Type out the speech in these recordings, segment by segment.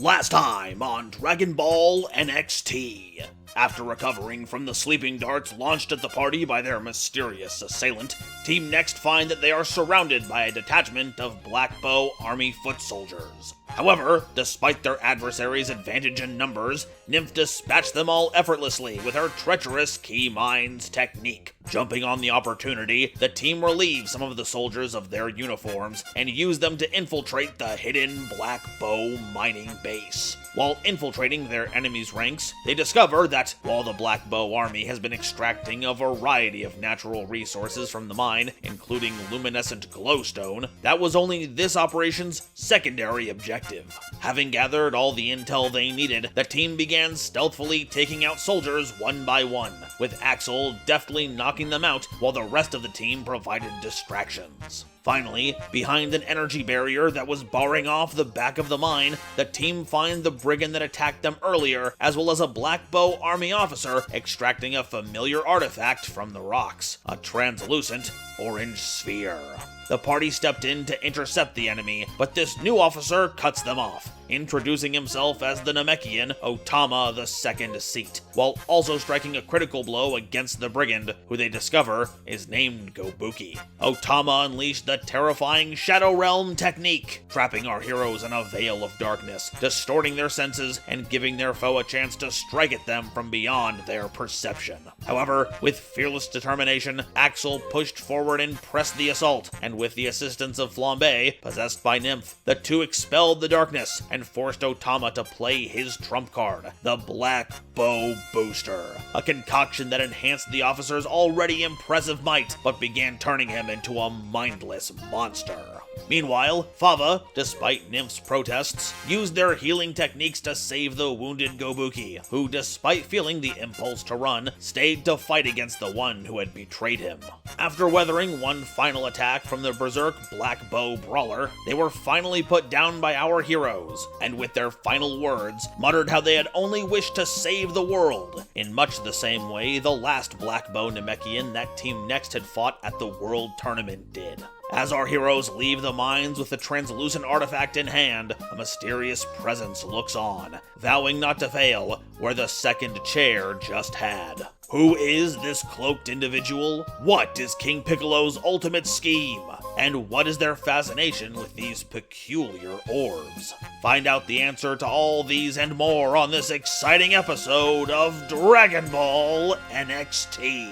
Last time on Dragon Ball NXT. After recovering from the sleeping darts launched at the party by their mysterious assailant, Team Next find that they are surrounded by a detachment of Black Bow Army foot soldiers. However, despite their adversaries' advantage in numbers, Nymph dispatched them all effortlessly with her treacherous key mines technique. Jumping on the opportunity, the team relieves some of the soldiers of their uniforms and use them to infiltrate the hidden Black Bow mining base. While infiltrating their enemies' ranks, they discover that while the Black Bow Army has been extracting a variety of natural resources from the mine, including luminescent glowstone, that was only this operation's secondary objective. Having gathered all the intel they needed, the team began stealthily taking out soldiers one by one, with Axel deftly knocking them out while the rest of the team provided distractions. Finally, behind an energy barrier that was barring off the back of the mine, the team find the brigand that attacked them earlier, as well as a Black Bow Army officer extracting a familiar artifact from the rocks, a translucent orange sphere. The party stepped in to intercept the enemy, but this new officer cuts them off, introducing himself as the Namekian Otama II Seat, while also striking a critical blow against the brigand, who they discover is named Gobuki. Otama unleashed the terrifying Shadow Realm technique, trapping our heroes in a veil of darkness, distorting their senses and giving their foe a chance to strike at them from beyond their perception. However, with fearless determination, Axel pushed forward and pressed the assault, and with the assistance of Flambe, possessed by Nymph, the two expelled the darkness and forced Otama to play his trump card, the Black Bow Booster, a concoction that enhanced the officer's already impressive might, but began turning him into a mindless monster. Meanwhile, Fava, despite Nymph's protests, used their healing techniques to save the wounded Gobuki, who, despite feeling the impulse to run, stayed to fight against the one who had betrayed him. After weathering one final attack from the Berserk Black Bow Brawler, they were finally put down by our heroes, and with their final words, muttered how they had only wished to save the world, in much the same way the last Black Bow Namekian that Team Next had fought at the World Tournament did. As our heroes leave the mines with the translucent artifact in hand, a mysterious presence looks on, vowing not to fail where the second chair just had. Who is this cloaked individual? What is King Piccolo's ultimate scheme? And what is their fascination with these peculiar orbs? Find out the answer to all these and more on this exciting episode of Dragon Ball NXT.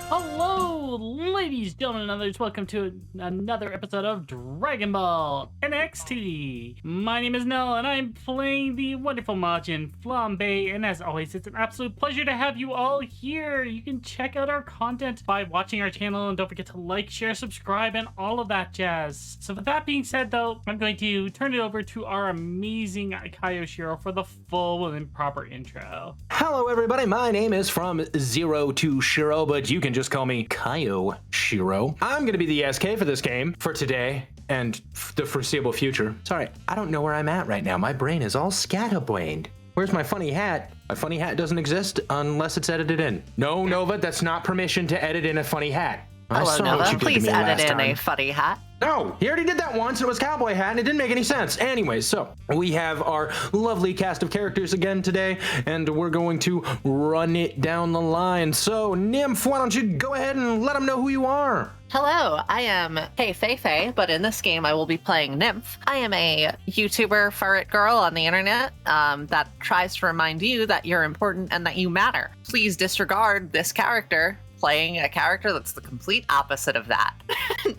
Hello, ladies, gentlemen, and others. Welcome to another episode of Dragon Ball NXT. My name is Nell, and I'm playing the wonderful Majin Flambe, and as always, it's an absolute pleasure to have you all here. You can check out our content by watching our channel, and don't forget to like, share, subscribe, and all of that jazz. So with that being said, though, I'm going to turn it over to our amazing Kaio Shiro for the full and proper intro. Hello, everybody. My name is From Zero to Shiro, but you can just call me Kaio Shiro. I'm going to be the SK for this game for today and the foreseeable future. Sorry, I don't know where I'm at right now. My brain is all scatterbrained. Where's my funny hat? My funny hat doesn't exist unless it's edited in. No, Nova, that's not permission to edit in a funny hat. Hello, Nova. Please edit in a funny hat. No, he already did that once. It was cowboy hat, and it didn't make any sense. Anyways, so we have our lovely cast of characters again today, and we're going to run it down the line. So, Nymph, why don't you go ahead and let them know who you are? Hello, I am Hey Fei, but in this game I will be playing Nymph. I am a YouTuber ferret girl on the internet that tries to remind you that you're important and that you matter. Please disregard this character playing a character that's the complete opposite of that.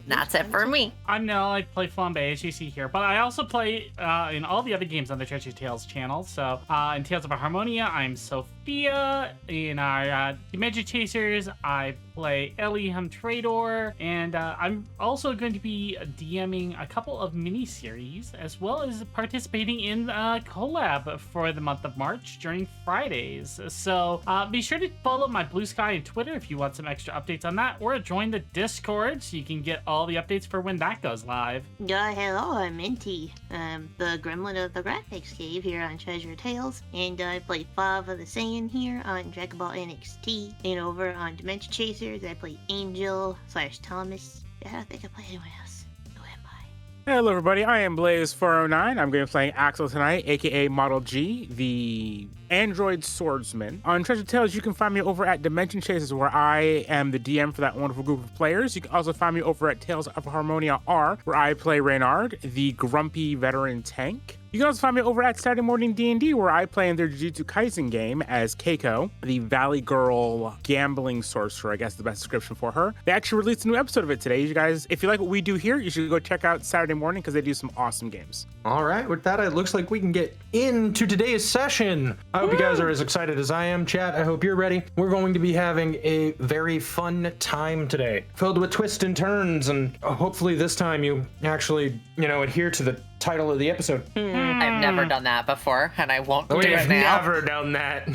That's it for me. I'm Nell. I play Flambe, as you see here, but I also play in all the other games on the Treasure Tales channel. So in Tales of Harmonia, I'm Sophia. In our Dimension Chasers, I play Ellie Humtrador, and I'm also going to be DMing a couple of mini-series, as well as participating in a collab for the month of March during Fridays. So be sure to follow my Blue Sky and Twitter if you want some extra updates on that, or join the Discord so you can get all the updates for when that goes live. Hello, I'm Minty. I'm the gremlin of the graphics cave here on Treasure Tales, and I play 5 of the Saiyan here on Dragon Ball NXT, and over on Dimension Chasers Chasers. I play Angel / Thomas. I don't think I play anyone else. Who am I? Hello, everybody. I am Blaze409. I'm going to be playing Axel tonight, aka Model G, the android swordsman. On Treasure Tales, you can find me over at Dimension Chasers, where I am the DM for that wonderful group of players. You can also find me over at Tales of Harmonia R, where I play Reynard, the grumpy veteran tank. You can also find me over at Saturday Morning D&D, where I play in their Jujutsu Kaisen game as Keiko, the Valley Girl gambling sorcerer, I guess is the best description for her. They actually released a new episode of it today. You guys, if you like what we do here, you should go check out Saturday Morning because they do some awesome games. All right, with that, it looks like we can get into today's session. I hope you guys are as excited as I am. Chat, I hope you're ready. We're going to be having a very fun time today, filled with twists and turns, and hopefully this time you actually, adhere to the title of the episode. I've never done that before, and I won't do it We've now. never done that.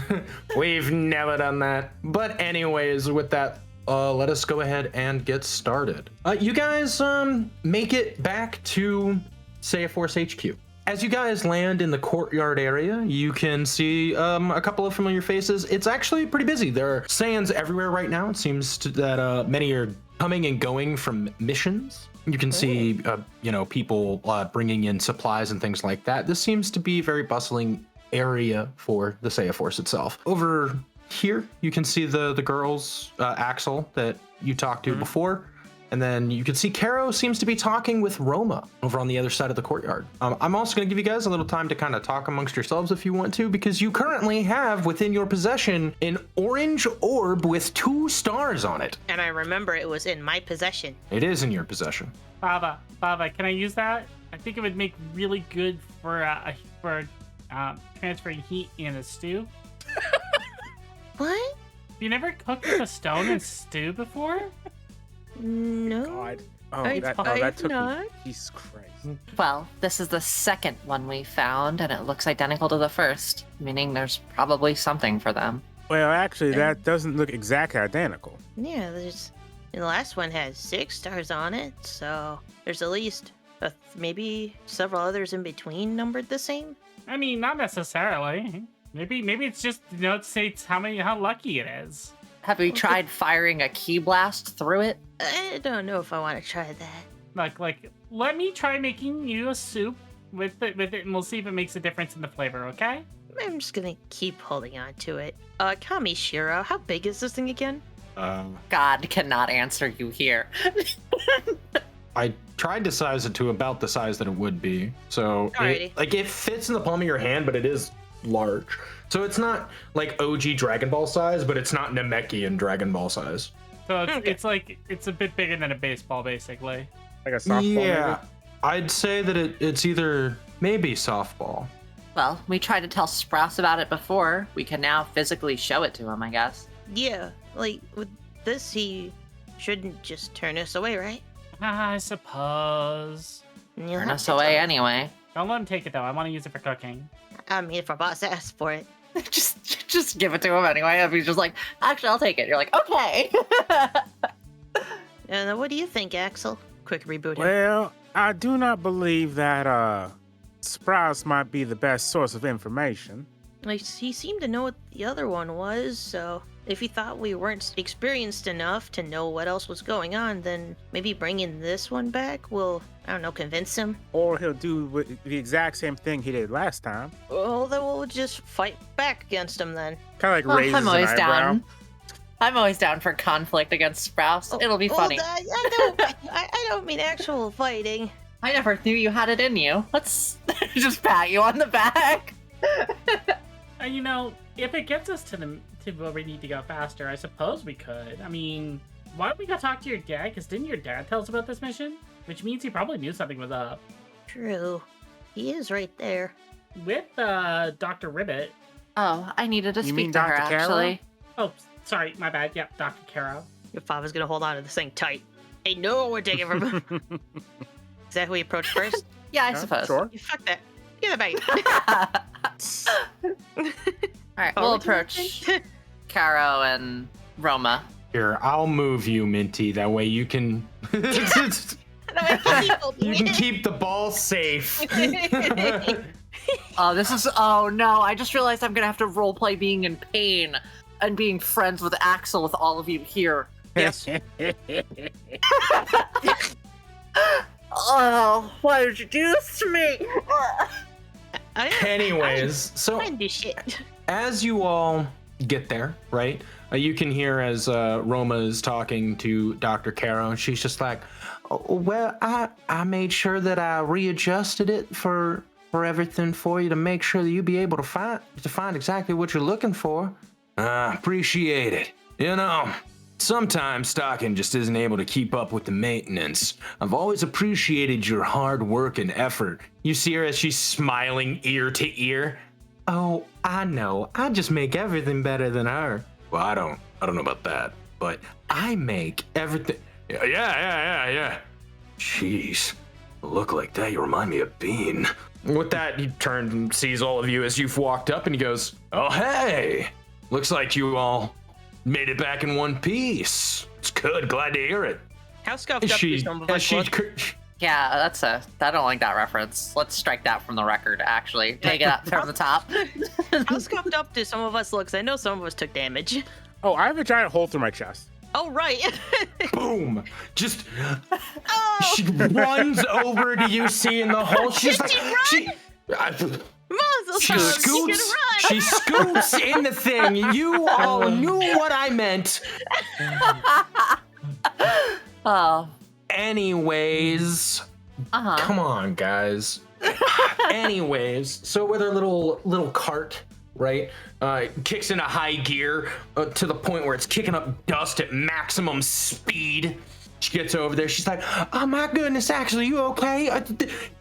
We've never done that. But anyways, with that, let us go ahead and get started. You guys make it back to Seiya Force HQ. As you guys land in the courtyard area, you can see a couple of familiar faces. It's actually pretty busy. There are Saiyans everywhere right now. It seems that many are coming and going from missions. You can see, people bringing in supplies and things like that. This seems to be a very bustling area for the Seiya Force itself. Over here, you can see the girls, Axel, that you talked to before. And then you can see Caro seems to be talking with Roma over on the other side of the courtyard. I'm also going to give you guys a little time to kind of talk amongst yourselves if you want to, because you currently have within your possession an orange orb with 2 stars on it. And I remember it was in my possession. It is in your possession. Baba, can I use that? I think it would make really good for transferring heat in a stew. What? You never cooked with a stone and stew before? No. God. I've took not. me. Jesus Christ. Well, this is the second one we found, and it looks identical to the first, meaning there's probably something for them. Well, actually, that doesn't look exactly identical. Yeah, the last one has 6 stars on it, so there's at least maybe several others in between numbered the same. I mean, not necessarily. Maybe it's just it states how lucky it is. Have we tried firing a key blast through it? I don't know if I want to try that. Like, let me try making you a soup with it, and we'll see if it makes a difference in the flavor. Okay? I'm just gonna keep holding on to it. Kami Shiro, how big is this thing again? God cannot answer you here. I tried to size it to about the size that it would be. So it fits in the palm of your hand, but it is large. So it's not like OG Dragon Ball size, but it's not Namekian Dragon Ball size. So it's a bit bigger than a baseball, basically. Like a softball, Yeah, maybe? I'd say that it's either maybe softball. Well, we tried to tell Sprouse about it before. We can now physically show it to him, I guess. Yeah, like with this, he shouldn't just turn us away, right? I suppose. Turn us away anyway. Don't let him take it though. I want to use it for cooking. I mean, if our boss asks for it. just give it to him anyway. If he's just like, actually, I'll take it. You're like, okay. And what do you think, Axel? Quick reboot him. Well, I do not believe that Sprouse might be the best source of information. Like, he seemed to know what the other one was, so if he thought we weren't experienced enough to know what else was going on, then maybe bringing this one back will, I don't know, convince him. Or he'll do the exact same thing he did last time. Well, then we'll just fight back against him then. Kind of like Well, raises I'm always an eyebrow. down. I'm always down for conflict against Sprouse. It'll be funny. I don't mean actual fighting. I never knew you had it in you. Let's just pat you on the back. If it gets us to where we need to go faster, I suppose we could. I mean, why don't we go talk to your dad? Because didn't your dad tell us about this mission? Which means he probably knew something was up. True. He is right there. With Dr. Ribbit. Oh, I needed to You speak mean to her, Dr. Caro? actually. Oh, sorry, my bad. Yep, Dr. Caro. Your father's gonna hold on to this thing tight. Hey, no, we're taking from him. Is that who we approach first? Yeah, I Yeah, suppose. Sure. You fuck that. Get the bait. All right, we'll approach Caro and Roma. Here, I'll move you, Minty. That way you can you can keep the ball safe. Oh no, I just realized I'm gonna have to roleplay being in pain and being friends with Axel with all of you here. Yes. Oh, why did you do this to me? Anyways, so I didn't do shit. as you all get there, right? You can hear as Roma is talking to Dr. Caro, and she's just like, "Oh, well, I made sure that I readjusted it for everything for you to make sure that you be able to find exactly what you're looking for. Appreciate it. You know, sometimes stocking just isn't able to keep up with the maintenance. I've always appreciated your hard work and effort." You see her as she's smiling ear to ear. "Oh, I know. I just make everything better than her." "Well, I don't know about that, but I make everything. Yeah. Jeez, a look like that, you remind me of Bean." With that, he turns and sees all of you as you've walked up, and he goes, "Oh, hey, looks like you all made it back in one piece. It's good. Glad to hear it." How scuffed up do some of us look? Yeah, I don't like that reference. Let's strike that from the record, actually. Take it up from the top. How scuffed up do some of us look? 'Cause I know some of us took damage. Oh, I have a giant hole through my chest. Oh, right. Boom! Just Oh, she runs over to you, seeing the hole. She's like, Muzzle she Toes, you can scoots. run. She scoots in the thing. You all knew what I meant. Oh. Anyways, come on, guys. Anyways, so with her little cart, right, kicks into high gear to the point where it's kicking up dust at maximum speed. She gets over there. She's like, "Oh my goodness, actually, you okay?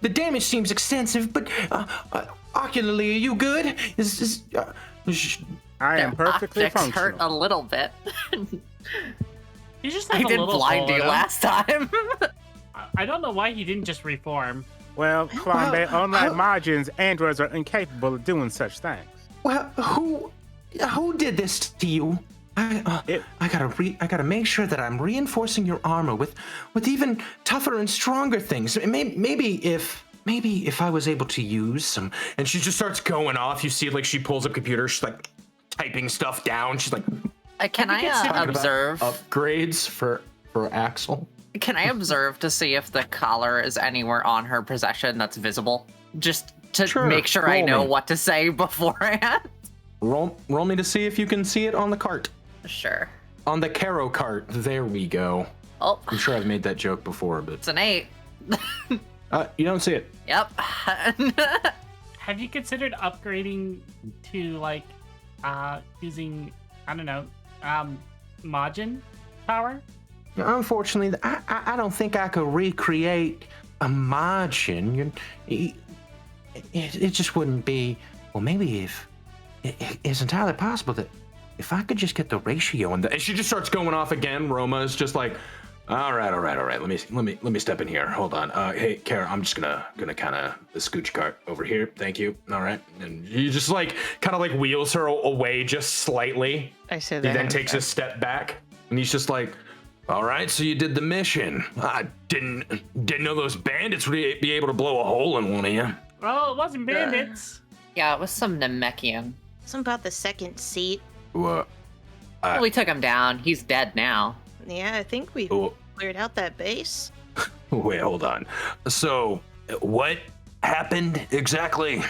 The damage seems extensive, but ocularly, are you good?" I am perfectly Optics functional. hurt a little bit. He just I has a did little blind hole in you him. last time. I don't know why he didn't just reform. Well, Flambe, unlike how- Majins, androids are incapable of doing such things. Well, who did this to you? I gotta make sure that I'm reinforcing your armor with even tougher and stronger things. Maybe if I was able to use some. And she just starts going off. You see, like, she pulls up computer. She's like typing stuff down. She's like, Can I talking about observe? upgrades for Axel. Can I observe to see if the collar is anywhere on her possession that's visible? Just to Sure, make sure I roll know me. what to say beforehand. Roll me to see if you can see it on the cart. Sure. On the Caro cart. There we go. Oh, I'm sure I've made that joke before, but it's an 8. you don't see it. Yep. Have you considered upgrading to like using, I don't know, Majin power? Unfortunately, I don't think I could recreate a margin. It just wouldn't be. Well, maybe if it's entirely possible that if I could just get the ratio and she just starts going off again. Roma is just like, all right. Let me step in here. Hold on. Hey, Kara, I'm just gonna kind of scooch cart over here. Thank you. All right. And he just like kind of like wheels her away just slightly. I said He that. then takes a step back, and he's just like, "All right, so you did the mission. I didn't know those bandits would be able to blow a hole in one of you." Oh, it wasn't bandits. Yeah, it was some Namekian. Something about the second seat. What? We took him down. He's dead now. Yeah, I think we Oh, cleared out that base. wait, hold on. So, what happened exactly?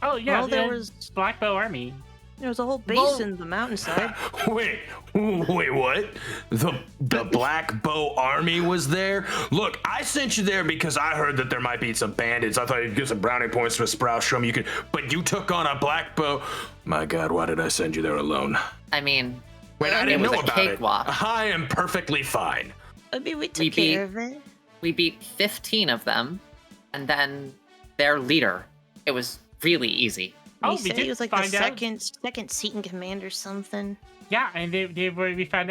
Oh yeah, Well, there the was- Black Bow Army. There was a whole base Well- in the mountainside. Wait, what? The Black Bow Army was there? Look, I sent you there because I heard that there might be some bandits. I thought you'd get some brownie points for a Sprout. Show me you could, but you took on a Black Bow. My God, why did I send you there alone? I mean, Wait, I it didn't was know a about cakewalk. it. I am perfectly fine. I mean, we took We beat- care of it. We beat 15 of them, and then their leader. It was really easy. Oh, He we said did he was like the find out. second seat in command or something. Yeah, and we found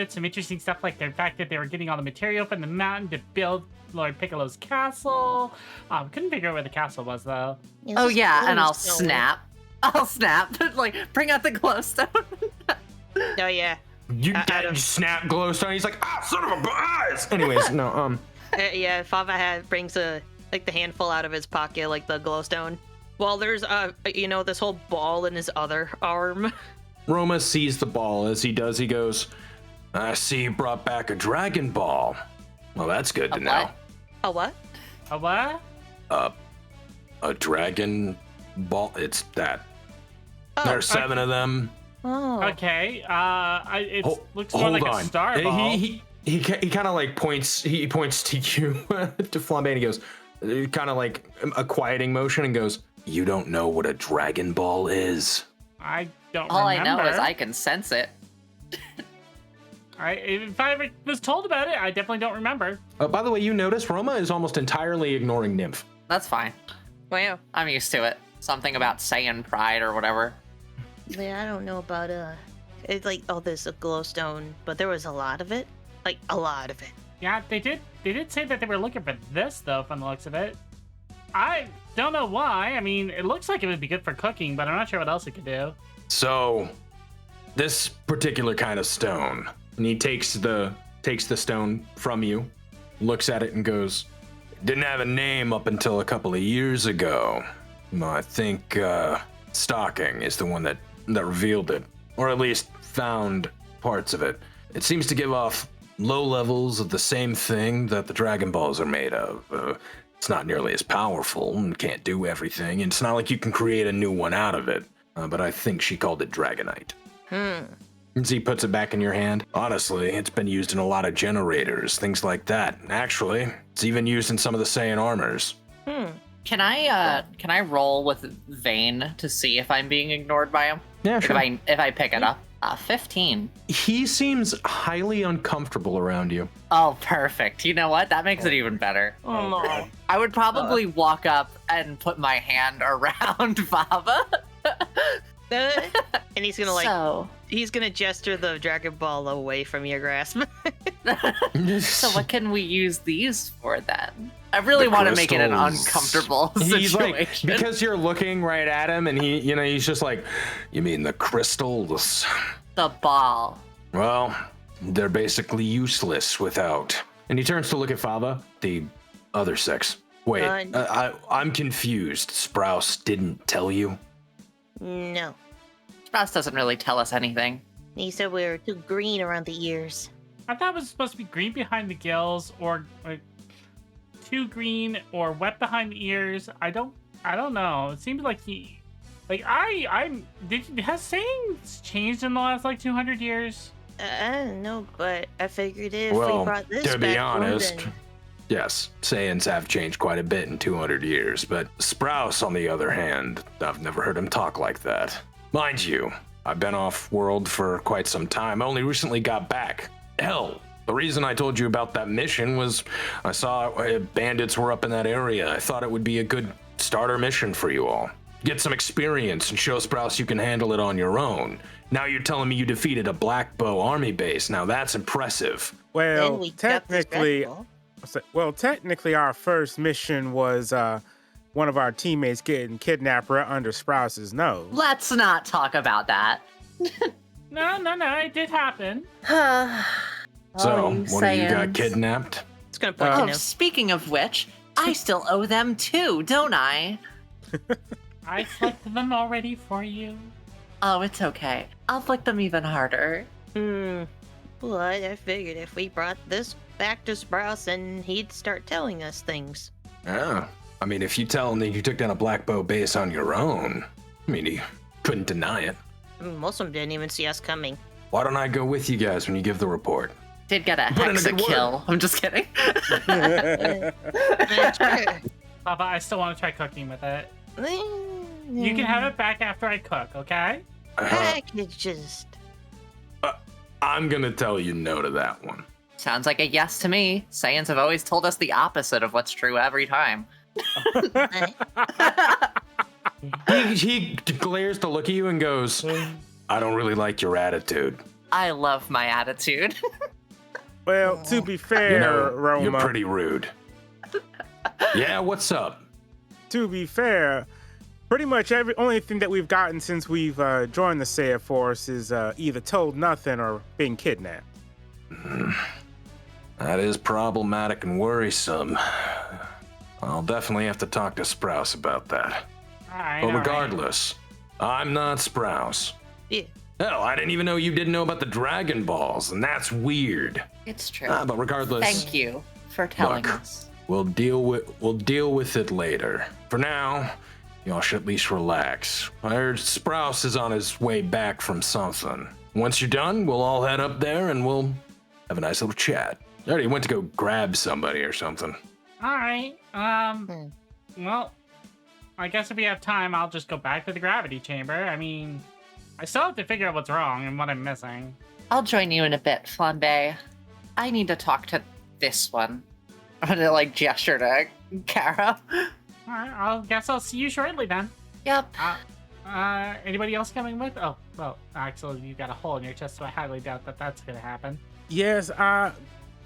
out some interesting stuff, like the fact that they were getting all the material from the mountain to build Lord Piccolo's castle. Couldn't figure out where the castle was though. Oh this yeah, and I'll glowstone. snap. I'll snap. Like, bring out the glowstone. Oh yeah. You I dead don't- snap glowstone. He's like, son of a eyes. Anyways, no, Yeah, Fava brings the handful out of his pocket, like the glowstone. Well, there's this whole ball in his other arm. Roma sees the ball. As he does, he goes, I see you brought back a Dragon Ball. Well, that's good to know. A what? A what? A Dragon Ball. It's that. Oh, There's 7 of them. Oh. Okay. It looks more Hold like on. a star ball. He kind of like points. He points to you, to Flambe, and he goes, kind of like a quieting motion, and goes, "You don't know what a Dragon Ball is." I don't All remember. I know is I can sense it. If I ever was told about it, I definitely don't remember. By the way, you notice Roma is almost entirely ignoring Nymph. That's fine. Wow. I'm used to it. Something about Saiyan pride or whatever. Yeah, I don't know about it's like, oh, there's a glowstone, but there was a lot of it. Like a lot of it. Yeah, they did say that they were looking for this though, from the looks of it. I don't know why. I mean, it looks like it would be good for cooking, but I'm not sure what else it could do. So, this particular kind of stone, and he takes the stone from you, looks at it, and goes, "Didn't have a name up until a couple of years ago. I think Stocking is the one that revealed it, or at least found parts of it. It seems to give off low levels of the same thing that the Dragon Balls are made of. It's not nearly as powerful and can't do everything, and it's not like you can create a new one out of it. But I think she called it Dragonite." And he puts it back in your hand. "Honestly, it's been used in a lot of generators, things like that. Actually, it's even used in some of the Saiyan armors." Can I roll with Vane to see if I'm being ignored by him? Yeah, sure. If I pick it up. 15. He seems highly uncomfortable around you. Oh, perfect. You know what? That makes it even better. Oh no. I would probably walk up and put my hand around Baba. And he's gonna So, he's gonna gesture the Dragon Ball away from your grasp. so what can we use these for then? I really The want to make it an crystals. uncomfortable He's situation. like, because you're looking right at him, and he's just like, "You mean the crystals? The ball. Well, they're basically useless without." And he turns to look at Fava, the other sex. Wait, I'm confused. Sprouse didn't tell you? No. Sprouse doesn't really tell us anything. He said we were too green around the ears. I thought it was supposed to be green behind the gills, or too green, or wet behind the ears. I don't know. It seems like has sayings changed in the last 200 years? I don't know, but I figured if Well, we brought this to be back, honest, then... yes, Saiyans have changed quite a bit in 200 years, but Sprouse, on the other hand, I've never heard him talk like that. Mind you, I've been off-world for quite some time. I only recently got back. Hell, the reason I told you about that mission was I saw bandits were up in that area. I thought it would be a good starter mission for you all. Get some experience and show Sprouse you can handle it on your own. Now you're telling me you defeated a Black Bow army base. Now that's impressive. Then Well, we got this technically, Dragon Ball. technically, our first mission was one of our teammates getting kidnapped right under Sprouse's nose. Let's not talk about that. No, it did happen. So, you one of you got Saiyans. kidnapped? It's gonna point Oh, to him. speaking of which, I still owe them too, don't I? I flicked them already for you. Oh, it's okay. I'll flick them even harder. But I figured if we brought this back to Sprouse, then he'd start telling us things. Yeah. I mean, if you tell him that you took down a Black Bow base on your own, I mean, he couldn't deny it. Most of them didn't even see us coming. Why don't I go with you guys when you give the report? Did get a Put in a hexa good word. kill. I'm just kidding. Papa, I still want to try cooking with it. You can have it back after I cook, okay? I could just... I'm gonna tell you no to that one. Sounds like a yes to me. Saiyans have always told us the opposite of what's true every time. He glares to look at you and goes, "I don't really like your attitude. I love my attitude. Well, to be fair, You know, Roma, you're pretty rude." Yeah, what's up? to be fair, pretty much every only thing that we've gotten since we've joined the Saiyan Force is either told nothing or being kidnapped. That is problematic and worrisome. I'll definitely have to talk to Sprouse about that. Alright, But alright. regardless, I'm not Sprouse. Yeah. Hell, I didn't even know you didn't know about the Dragon Balls, and that's weird. It's true. But regardless, Thank you for telling Look. us. we'll deal with it later. For now, y'all should at least relax. I heard Sprouse is on his way back from something. Once you're done, we'll all head up there and we'll have a nice little chat. I already went to go grab somebody or something. All right. Well, I guess if we have time, I'll just go back to the gravity chamber. I mean, I still have to figure out what's wrong and what I'm missing. I'll join you in a bit, Flambe. I need to talk to this one. I'm gonna like gesture to Kara. All right. I'll see you shortly then. Yep. Anybody else coming with? Oh, well, Axel, you got a hole in your chest, so I highly doubt that that's gonna happen. Yes,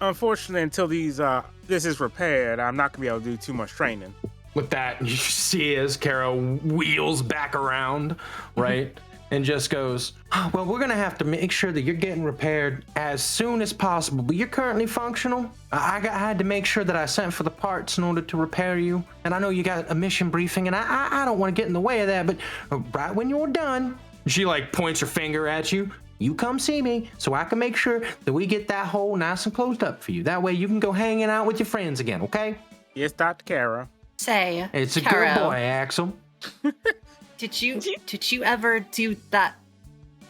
unfortunately, until this is repaired, I'm not gonna be able to do too much training. With that, you see as Kara wheels back around, right? And just goes, well, we're gonna have to make sure that you're getting repaired as soon as possible, but you're currently functional. I had to make sure that I sent for the parts in order to repair you. And I know you got a mission briefing, and I don't want to get in the way of that, but right when you're done, she like points her finger at you. You come see me so I can make sure that we get that hole nice and closed up for you. That way you can go hanging out with your friends again, okay? Yes, Dr. Kara. Say, It's a Kara, good boy, Axel. Did you ever do that?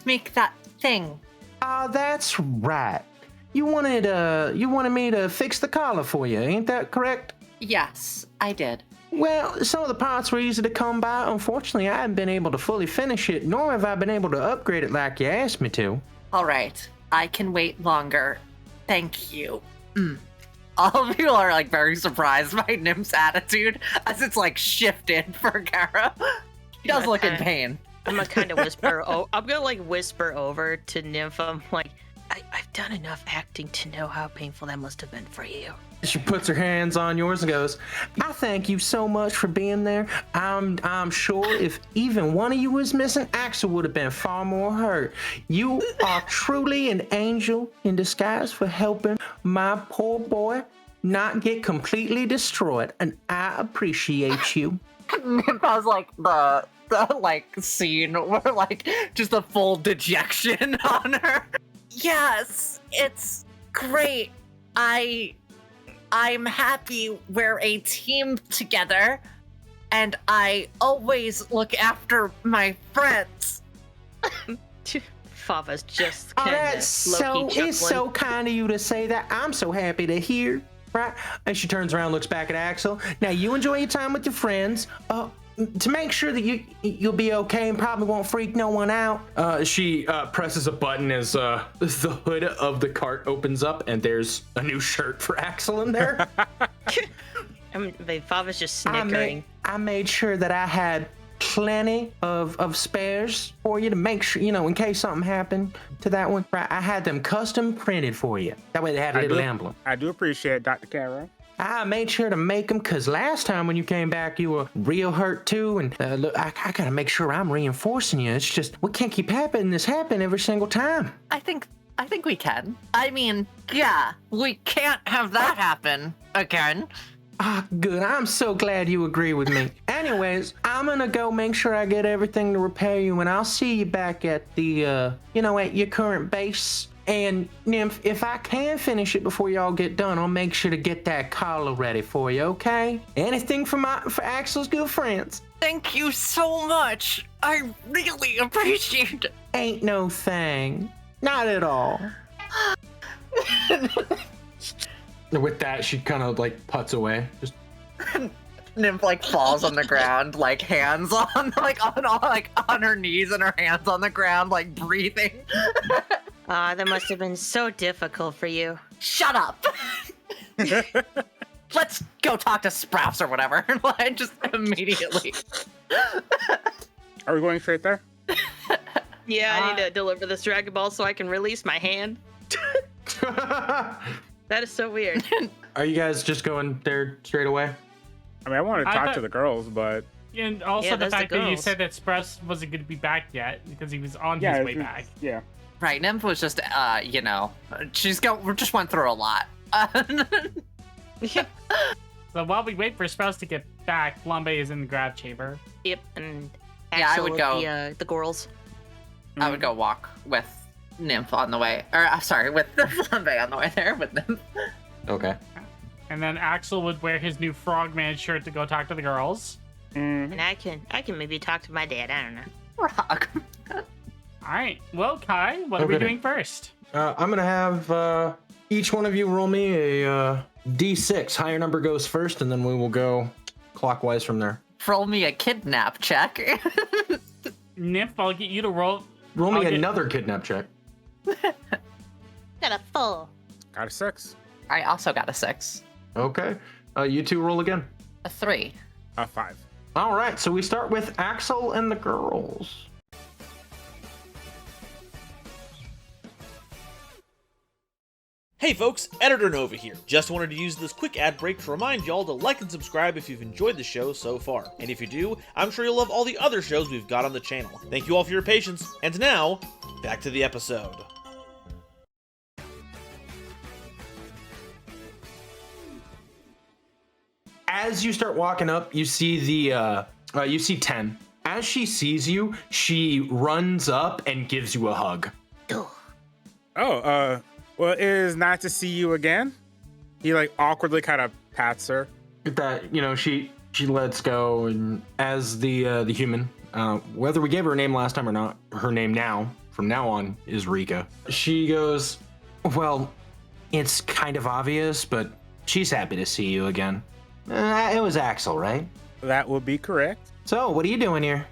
Make that thing? That's right. You wanted me to fix the collar for you, ain't that correct? Yes, I did. Well, some of the parts were easy to come by. Unfortunately, I haven't been able to fully finish it, nor have I been able to upgrade it like you asked me to. All right, I can wait longer. Thank you. All of you are like very surprised by Nim's attitude as it's like shifted for Kara. He does look in pain. I'm gonna kind of whisper. I'm gonna like whisper over to Nymph. I'm like, I've done enough acting to know how painful that must have been for you. She puts her hands on yours and goes, I thank you so much for being there. I'm sure if even one of you was missing, Axel would have been far more hurt. You are truly an angel in disguise for helping my poor boy not get completely destroyed, and I appreciate you. Nymph has like the like scene where like just the full dejection on her. Yes, it's great. I'm happy we're a team together, and I always look after my friends. Fava's just Oh, kind of that's so, it's so kind of you to say that. I'm so happy to hear, right? And she turns around, looks back at Axel. Now you enjoy your time with your friends. To make sure that you'll be okay and probably won't freak no one out. She presses a button as the hood of the cart opens up, and there's a new shirt for Axel in there. Fava's just snickering. I made sure that I had plenty of spares for you to make sure, in case something happened to that one. Right, I had them custom printed for you. That way they had a little emblem. I do appreciate it, Dr. Kara. I made sure to make them because last time when you came back, you were real hurt too. And look, I gotta make sure I'm reinforcing you. It's just, we can't keep having this happen every single time. I think we can. I mean, yeah, we can't have that happen again. Good. I'm so glad you agree with me. Anyways, I'm gonna go make sure I get everything to repair you, and I'll see you back at the, at your current base. And Nymph, if I can finish it before y'all get done, I'll make sure to get that collar ready for you, okay? Anything for Axel's good friends. Thank you so much. I really appreciate it. Ain't no thing. Not at all. With that, she kind of like putts away. Just Nymph like falls on the ground, like hands on her knees and her hands on the ground, like breathing. That must have been so difficult for you. Shut up. Let's go talk to Sprouse or whatever. Like just immediately. Are we going straight there? Yeah, I need to deliver this Dragon Ball so I can release my hand. That is so weird. Are you guys just going there straight away? I mean, I want to talk to the girls, but... And also the that's fact the that you girls. said that Sprouse wasn't going to be back yet because he was on his way back. Yeah. Right, Nymph was just, we just went through a lot. So while we wait for Sprouse to get back, Flambe is in the grab chamber. Yep, and Yeah, I Axel would with go. the girls. I would go walk with Nymph on the way. Or, sorry, with the flambe on the way there with Nymph. Okay. And then Axel would wear his new Frogman shirt to go talk to the girls. And I can maybe talk to my dad. I don't know. Rock. All right. Well, Kai, what are we Okay. doing first? I'm gonna have each one of you roll me a d6. Higher number goes first, and then we will go clockwise from there. Roll me a kidnap check. Nymph, I'll get you to roll. Roll me I'll get- another kidnap check. Got a 4. Got a 6. I also got a 6. Okay. You two roll again. A 3. A 5. All right. So we start with Axel and the girls. Hey folks, Editor Nova here. Just wanted to use this quick ad break to remind y'all to like and subscribe if you've enjoyed the show so far. And if you do, I'm sure you'll love all the other shows we've got on the channel. Thank you all for your patience, and now, back to the episode. As you start walking up, you see you see 10. As she sees you, she runs up and gives you a hug. Oh, well, it is nice to see you again. He like awkwardly kind of pats her. That she lets go, and as the human, whether we gave her a name last time or not, her name from now on is Rika. She goes, well, it's kind of obvious, but she's happy to see you again. It was Axel, right? That would be correct. So, what are you doing here?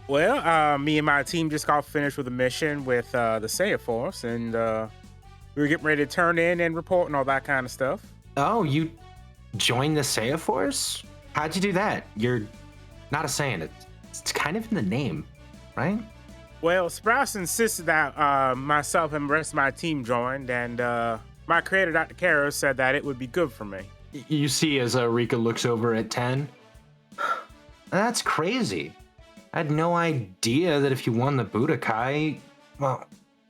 Well, me and my team just got finished with a mission with the Saiya Force, and we were getting ready to turn in and report and all that kind of stuff. Oh, you joined the Saiya Force? How'd you do that? You're not a Saiyan. It's kind of in the name, right? Well, Sprout insisted that myself and the rest of my team joined, and my creator, Dr. Caro, said that it would be good for me. You see as Rika looks over at 10. That's crazy. I had no idea that if you won the Budokai... Well,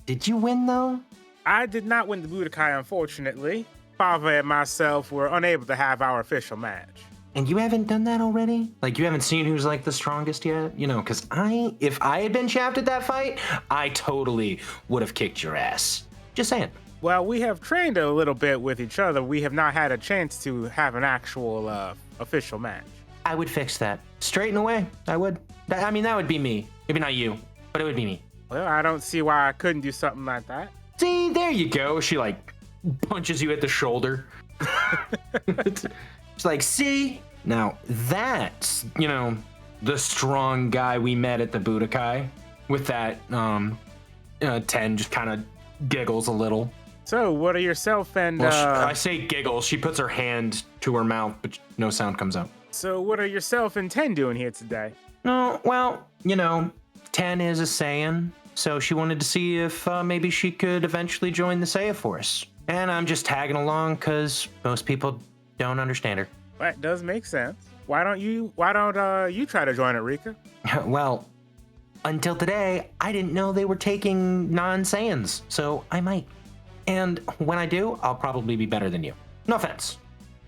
did you win, though? I did not win the Budokai, unfortunately. Pava and myself were unable to have our official match. And you haven't done that already? Like, you haven't seen who's, like, the strongest yet? Because if I had been chapped at that fight, I totally would have kicked your ass. Just saying. Well, we have trained a little bit with each other. We have not had a chance to have an actual official match. I would fix that. Straight away, I would. That would be me. Maybe not you, but it would be me. Well, I don't see why I couldn't do something like that. See, there you go. She, punches you at the shoulder. She's like, see? Now, that's, the strong guy we met at the Budokai. With that, 10 just kind of giggles a little. So, what are yourself and... Well, I say giggles. She puts her hand to her mouth, but no sound comes out. So, what are yourself and 10 doing here today? No, well, 10 is a Saiyan, so she wanted to see if maybe she could eventually join the Saiya Force. And I'm just tagging along because most people don't understand her. That does make sense. Why don't you try to join it, Rika? Well, until today, I didn't know they were taking non-Saiyans, so I might. And when I do, I'll probably be better than you. No offense.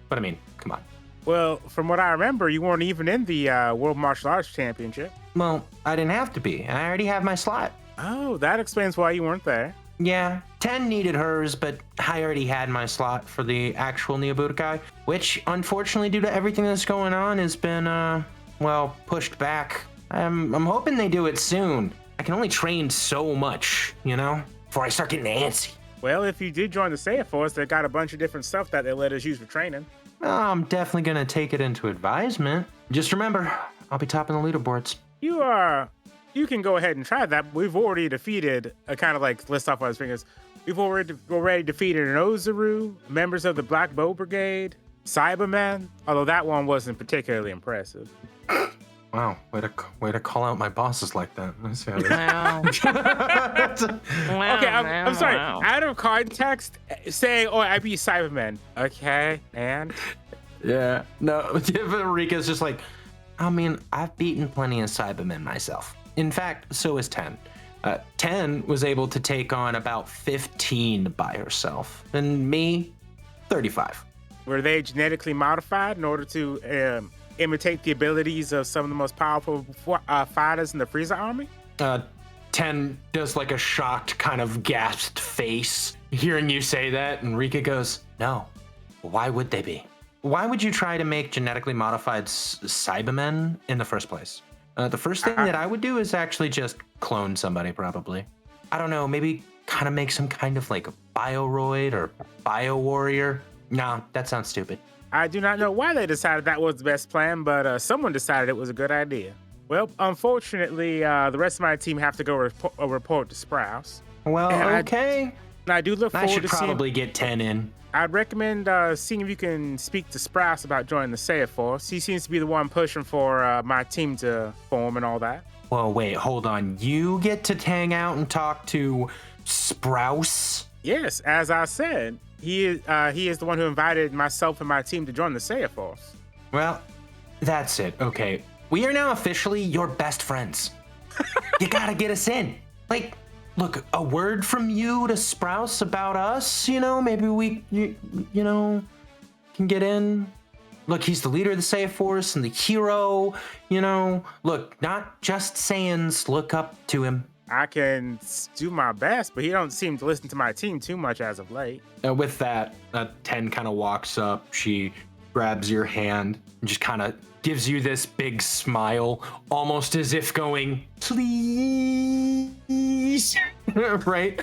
But come on. Well, from what I remember, you weren't even in the World Martial Arts Championship. Well, I didn't have to be. I already have my slot. Oh, that explains why you weren't there. Yeah, 10 needed hers, but I already had my slot for the actual Neo Budokai, which, unfortunately, due to everything that's going on, has been, pushed back. I'm hoping they do it soon. I can only train so much, before I start getting antsy. Well, if you did join the Saiya Force, they got a bunch of different stuff that they let us use for training. I'm definitely going to take it into advisement. Just remember, I'll be topping the leaderboards. You can go ahead and try that. We've already defeated, kind of list off on his fingers. We've already defeated an Ozaru, members of the Black Bow Brigade, Cyberman, although that one wasn't particularly impressive. Wow, way to call out my bosses like that. Let's see how Okay, I'm sorry. Out of context, saying, I beat Cyberman. Okay, and? Yeah, no, Rika's just like, I've beaten plenty of Cybermen myself. In fact, so is 10. 10 was able to take on about 15 by herself, and me, 35. Were they genetically modified in order to imitate the abilities of some of the most powerful fighters in the Frieza army? Ten does like a shocked kind of gasped face hearing you say that, and Rika goes, no. Why would they be? Why would you try to make genetically modified Cybermen in the first place? The first thing that I would do is actually just clone somebody, probably. I don't know, maybe kind of make some kind of like a bioroid or bio-warrior. No, that sounds stupid. I do not know why they decided that was the best plan, but someone decided it was a good idea. Well, unfortunately, the rest of my team have to go report to Sprouse. Well, okay. I do look forward to I should probably get 10 in. I'd recommend seeing if you can speak to Sprouse about joining the Saiyan Force. He seems to be the one pushing for my team to form and all that. Well, wait, hold on. You get to hang out and talk to Sprouse? Yes, as I said, he is the one who invited myself and my team to join the Saiyan Force. Well, that's it. Okay. We are now officially your best friends. You gotta get us in. Like, look, a word from you to Sprouse about us, maybe we, you can get in. Look, he's the leader of the Saiyan Force and the hero, Look, not just Saiyans look up to him. I can do my best, but he don't seem to listen to my team too much as of late. With that, 10 kind of walks up. She grabs your hand and just kind of gives you this big smile, almost as if going, please, right?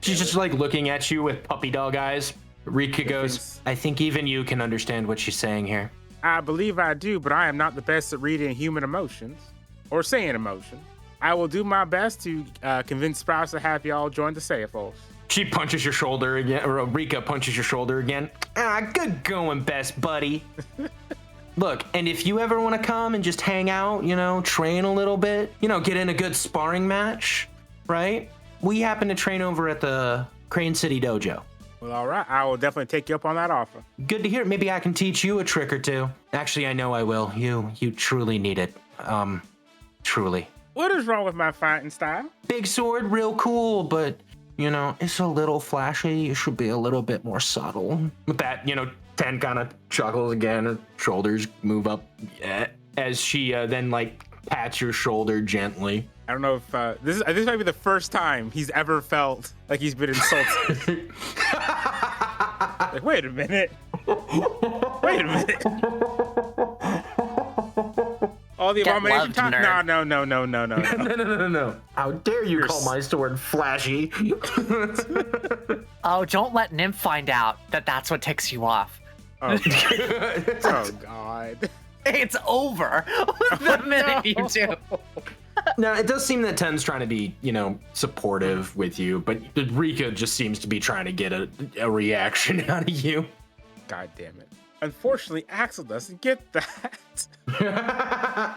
She's just like looking at you with puppy dog eyes. Rika goes, I think even you can understand what she's saying here. I believe I do, but I am not the best at reading human emotions or saying emotion. I will do my best to convince Sprouse to have y'all join the Saiyan Force. She punches your shoulder again, or Rika punches your shoulder again. Good going, best buddy. Look, and if you ever want to come and just hang out, train a little bit, get in a good sparring match, right? We happen to train over at the Crane City Dojo. Well, all right. I will definitely take you up on that offer. Good to hear. Maybe I can teach you a trick or two. Actually, I know I will. You truly need it. Truly. What is wrong with my fighting style? Big sword, real cool, but, it's a little flashy. You should be a little bit more subtle. With that, 10 kind of chuckles again. Her shoulders move up as she then, pats your shoulder gently. I don't know if this might be the first time he's ever felt like he's been insulted. Wait a minute. All the abomination talk? No. No. How dare you call my sword flashy? Oh, don't let Nymph find out that that's what ticks you off. Oh, God. Oh, God. It's over the minute you do. Now, it does seem that Ten's trying to be, supportive with you, but Rika just seems to be trying to get a reaction out of you. God damn it. Unfortunately, Axel doesn't get that.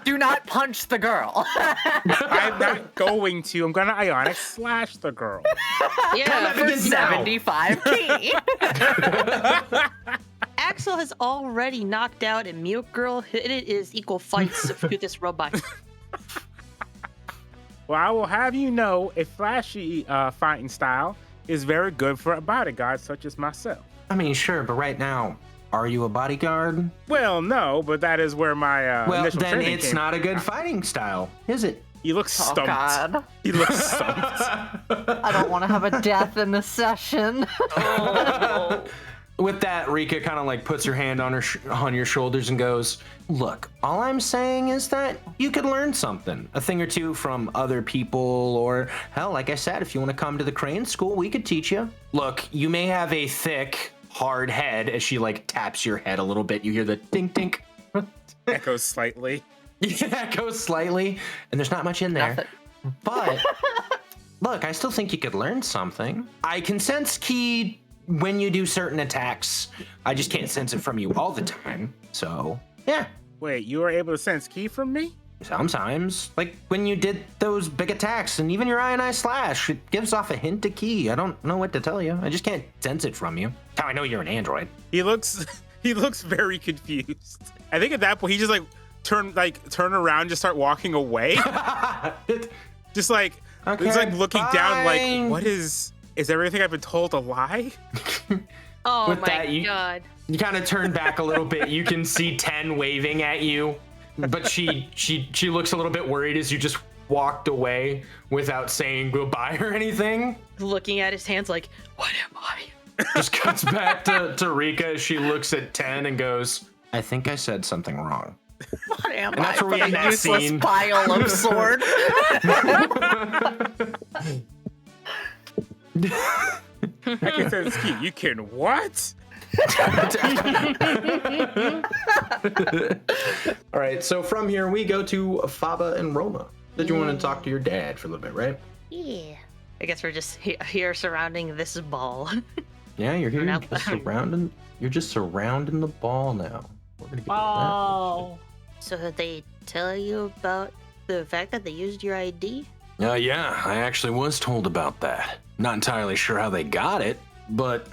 Do not punch the girl. I'm not going to. I'm going to Ionic slash the girl. Yeah, For 75 key. Axel has already knocked out a mute girl. It is equal fights to this robot. Well, I will have you know a flashy fighting style is very good for a bodyguard such as myself. I mean, sure, but right now, are you a bodyguard? Well, no, but that is where my well, initial then training it's came not from. a good fighting style, is it? He looks stumped. Oh, God. He looks stumped. I don't want to have a death in the session. With that, Rika kind of puts her hand on on your shoulders and goes, look, all I'm saying is that you could learn something, a thing or two from other people, or hell, like I said, if you want to come to the Crane School, we could teach you. Look, you may have a thick, hard head. As she taps your head a little bit, you hear the dink dink. Echoes slightly. Yeah, echoes slightly, and there's not much in there. Nothing. But look, I still think you could learn something. I can sense ki when you do certain attacks. I just can't sense it from you all the time. So, yeah. Wait, you were able to sense ki from me? Sometimes. Like when you did those big attacks and even your Eye Slash, it gives off a hint of ki. I don't know what to tell you. I just can't sense it from you. How I know you're an android. He looks very confused. I think at that point he just turn around, just start walking away. Just okay, he's looking down fine. what is everything I've been told a lie? Oh With my that, god. You kind of turn back a little bit. You can see 10 waving at you, but she looks a little bit worried as you just walked away without saying goodbye or anything. Looking at his hands like, what am I? Just cuts back to Rika as she looks at 10 and goes, I think I said something wrong. What am And that's I where we but end a that useless scene. pile of sword? I can say this key. You can what? All right, so from here we go to Faba and Roma. Did you want to talk to your dad for a little bit, right? Yeah. I guess we're just here surrounding this ball. Yeah, you're here Now- just surrounding. You're just surrounding the ball now. We're gonna get Oh. So did they tell you about the fact that they used your ID? to that. Yeah, I actually was told about that. Not entirely sure how they got it, but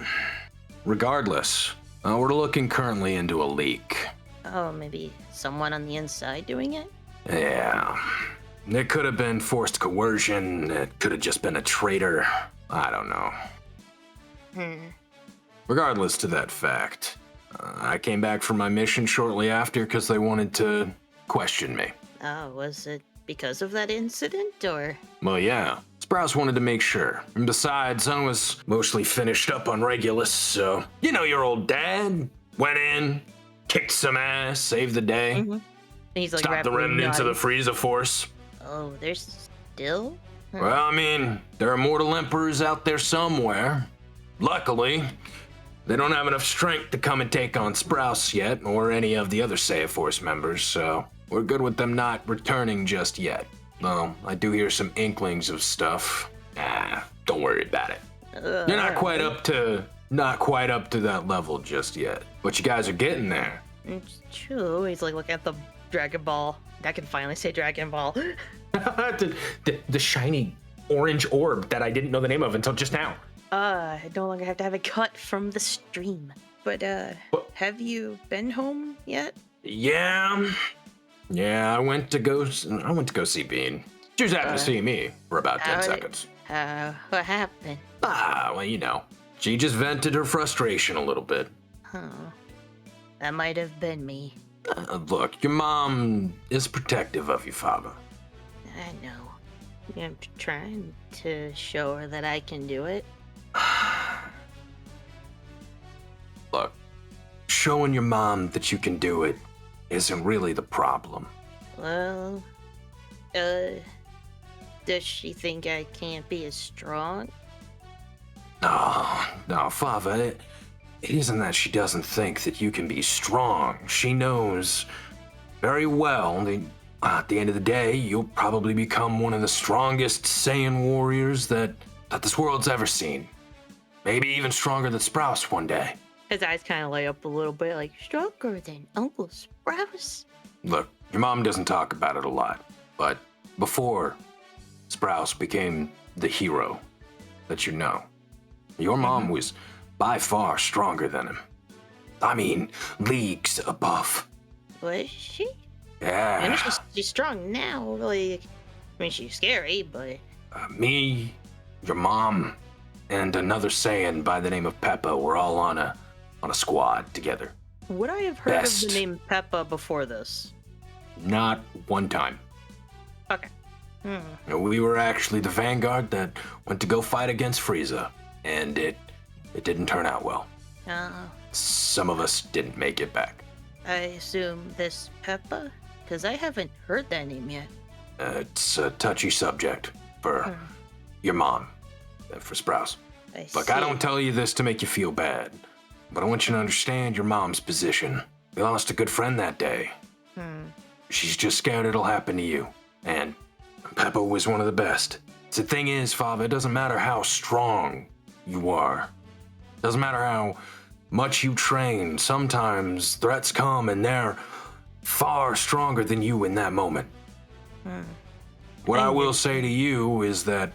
regardless, we're looking currently into a leak. Oh, maybe someone on the inside doing it? Yeah, it could have been forced coercion. It could have just been a traitor. I don't know. Regardless to that fact, I came back from my mission shortly after because they wanted to question me. Oh, was it because of that incident, or? Well, yeah. Sprouse wanted to make sure. And besides, I was mostly finished up on Regulus, so you know your old dad. Went in, kicked some ass, saved the day, And he's like, stopped the wrapping remnants of the knife. Frieza Force. Oh, there's still? Well, I mean, there are mortal emperors out there somewhere. Luckily, they don't have enough strength to come and take on Sprouse yet, or any of the other Saiya Force members, so we're good with them not returning just yet. Though, I do hear some inklings of stuff. Don't worry about it. You're not quite up to that level just yet. But you guys are getting there. It's true. He's like looking at the Dragon Ball. I can finally say Dragon Ball. the shiny orange orb that I didn't know the name of until just now. I no longer have to have it cut from the stream. But, have you been home yet? Yeah, I went to go see Bean. She was happy to see me for about 10 seconds. What happened? Well, you know, she just vented her frustration a little bit. Huh. That might have been me. Look, your mom is protective of you, Faba. I know. I'm trying to show her that I can do it. Look, showing your mom that you can do it isn't really the problem. Well, does she think I can't be as strong? No, Fava, it isn't that she doesn't think that you can be strong. She knows very well that at the end of the day, you'll probably become one of the strongest Saiyan warriors that this world's ever seen. Maybe even stronger than Sprouse one day. His eyes kind of light up a little bit, like, stronger than Uncle Sprouse. Look, your mom doesn't talk about it a lot, but before Sprouse became the hero that you know, your mom was by far stronger than him. I mean, leagues above. Was she? I know Yeah. she's strong now. Like, I mean, she's scary, but Me, your mom, and another Saiyan by the name of Peppa were all on a squad together. would I have heard of Best. the name Peppa before this? Not one time. Okay. We were actually the vanguard that went to go fight against Frieza, and it didn't turn out well. Some of us didn't make it back. I assume this Peppa? Because I haven't heard that name yet. It's a touchy subject for your mom, for Sprouse. Look, I don't tell you this to make you feel bad, but I want you to understand your mom's position. We lost a good friend that day. She's just scared it'll happen to you, and Peppa was one of the best. The thing is, Fava, it doesn't matter how strong you are. Doesn't matter how much you train. Sometimes threats come and they're far stronger than you in that moment. What I will say to you is that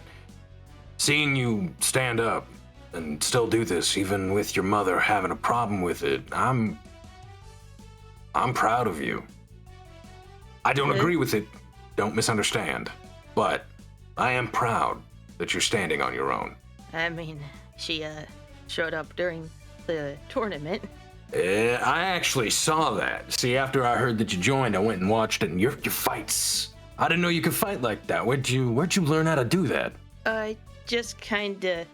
seeing you stand up and still do this, even with your mother having a problem with it, I'm proud of you. I don't agree with it, don't misunderstand, but I am proud that you're standing on your own. I mean, she showed up during the tournament. I actually saw that. See, after I heard that you joined, I went and watched it, and your fights I didn't know you could fight like that. Where'd you learn how to do that? I just kinda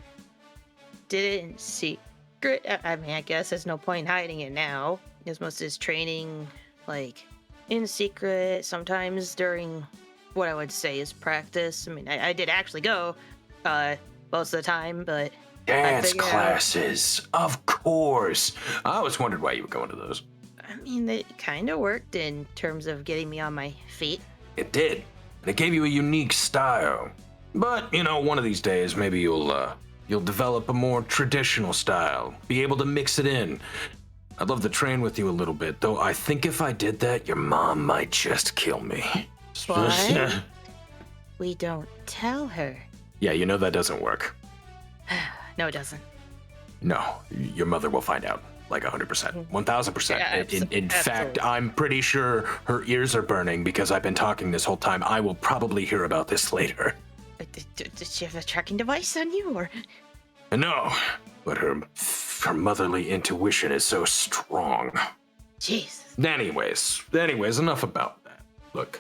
did it in secret. I mean, I guess there's no point in hiding it now. Because most of his training, like, in secret, sometimes during what I would say is practice. I mean, I did actually go most of the time, but Dance figured out- classes, of course. I always wondered why you were going to those. I mean, it kind of worked in terms of getting me on my feet. It did, and it gave you a unique style. But one of these days, maybe you'll develop a more traditional style, be able to mix it in. I'd love to train with you a little bit, though I think if I did that, your mom might just kill me. What? We don't tell her. Yeah, that doesn't work. No, it doesn't. No, your mother will find out. Like 100%, 1000%. Yeah, In fact, absolutely. I'm pretty sure her ears are burning because I've been talking this whole time. I will probably hear about this later. Does she have a tracking device on you, or? No, but her motherly intuition is so strong. Jeez. Anyways, enough about that. Look,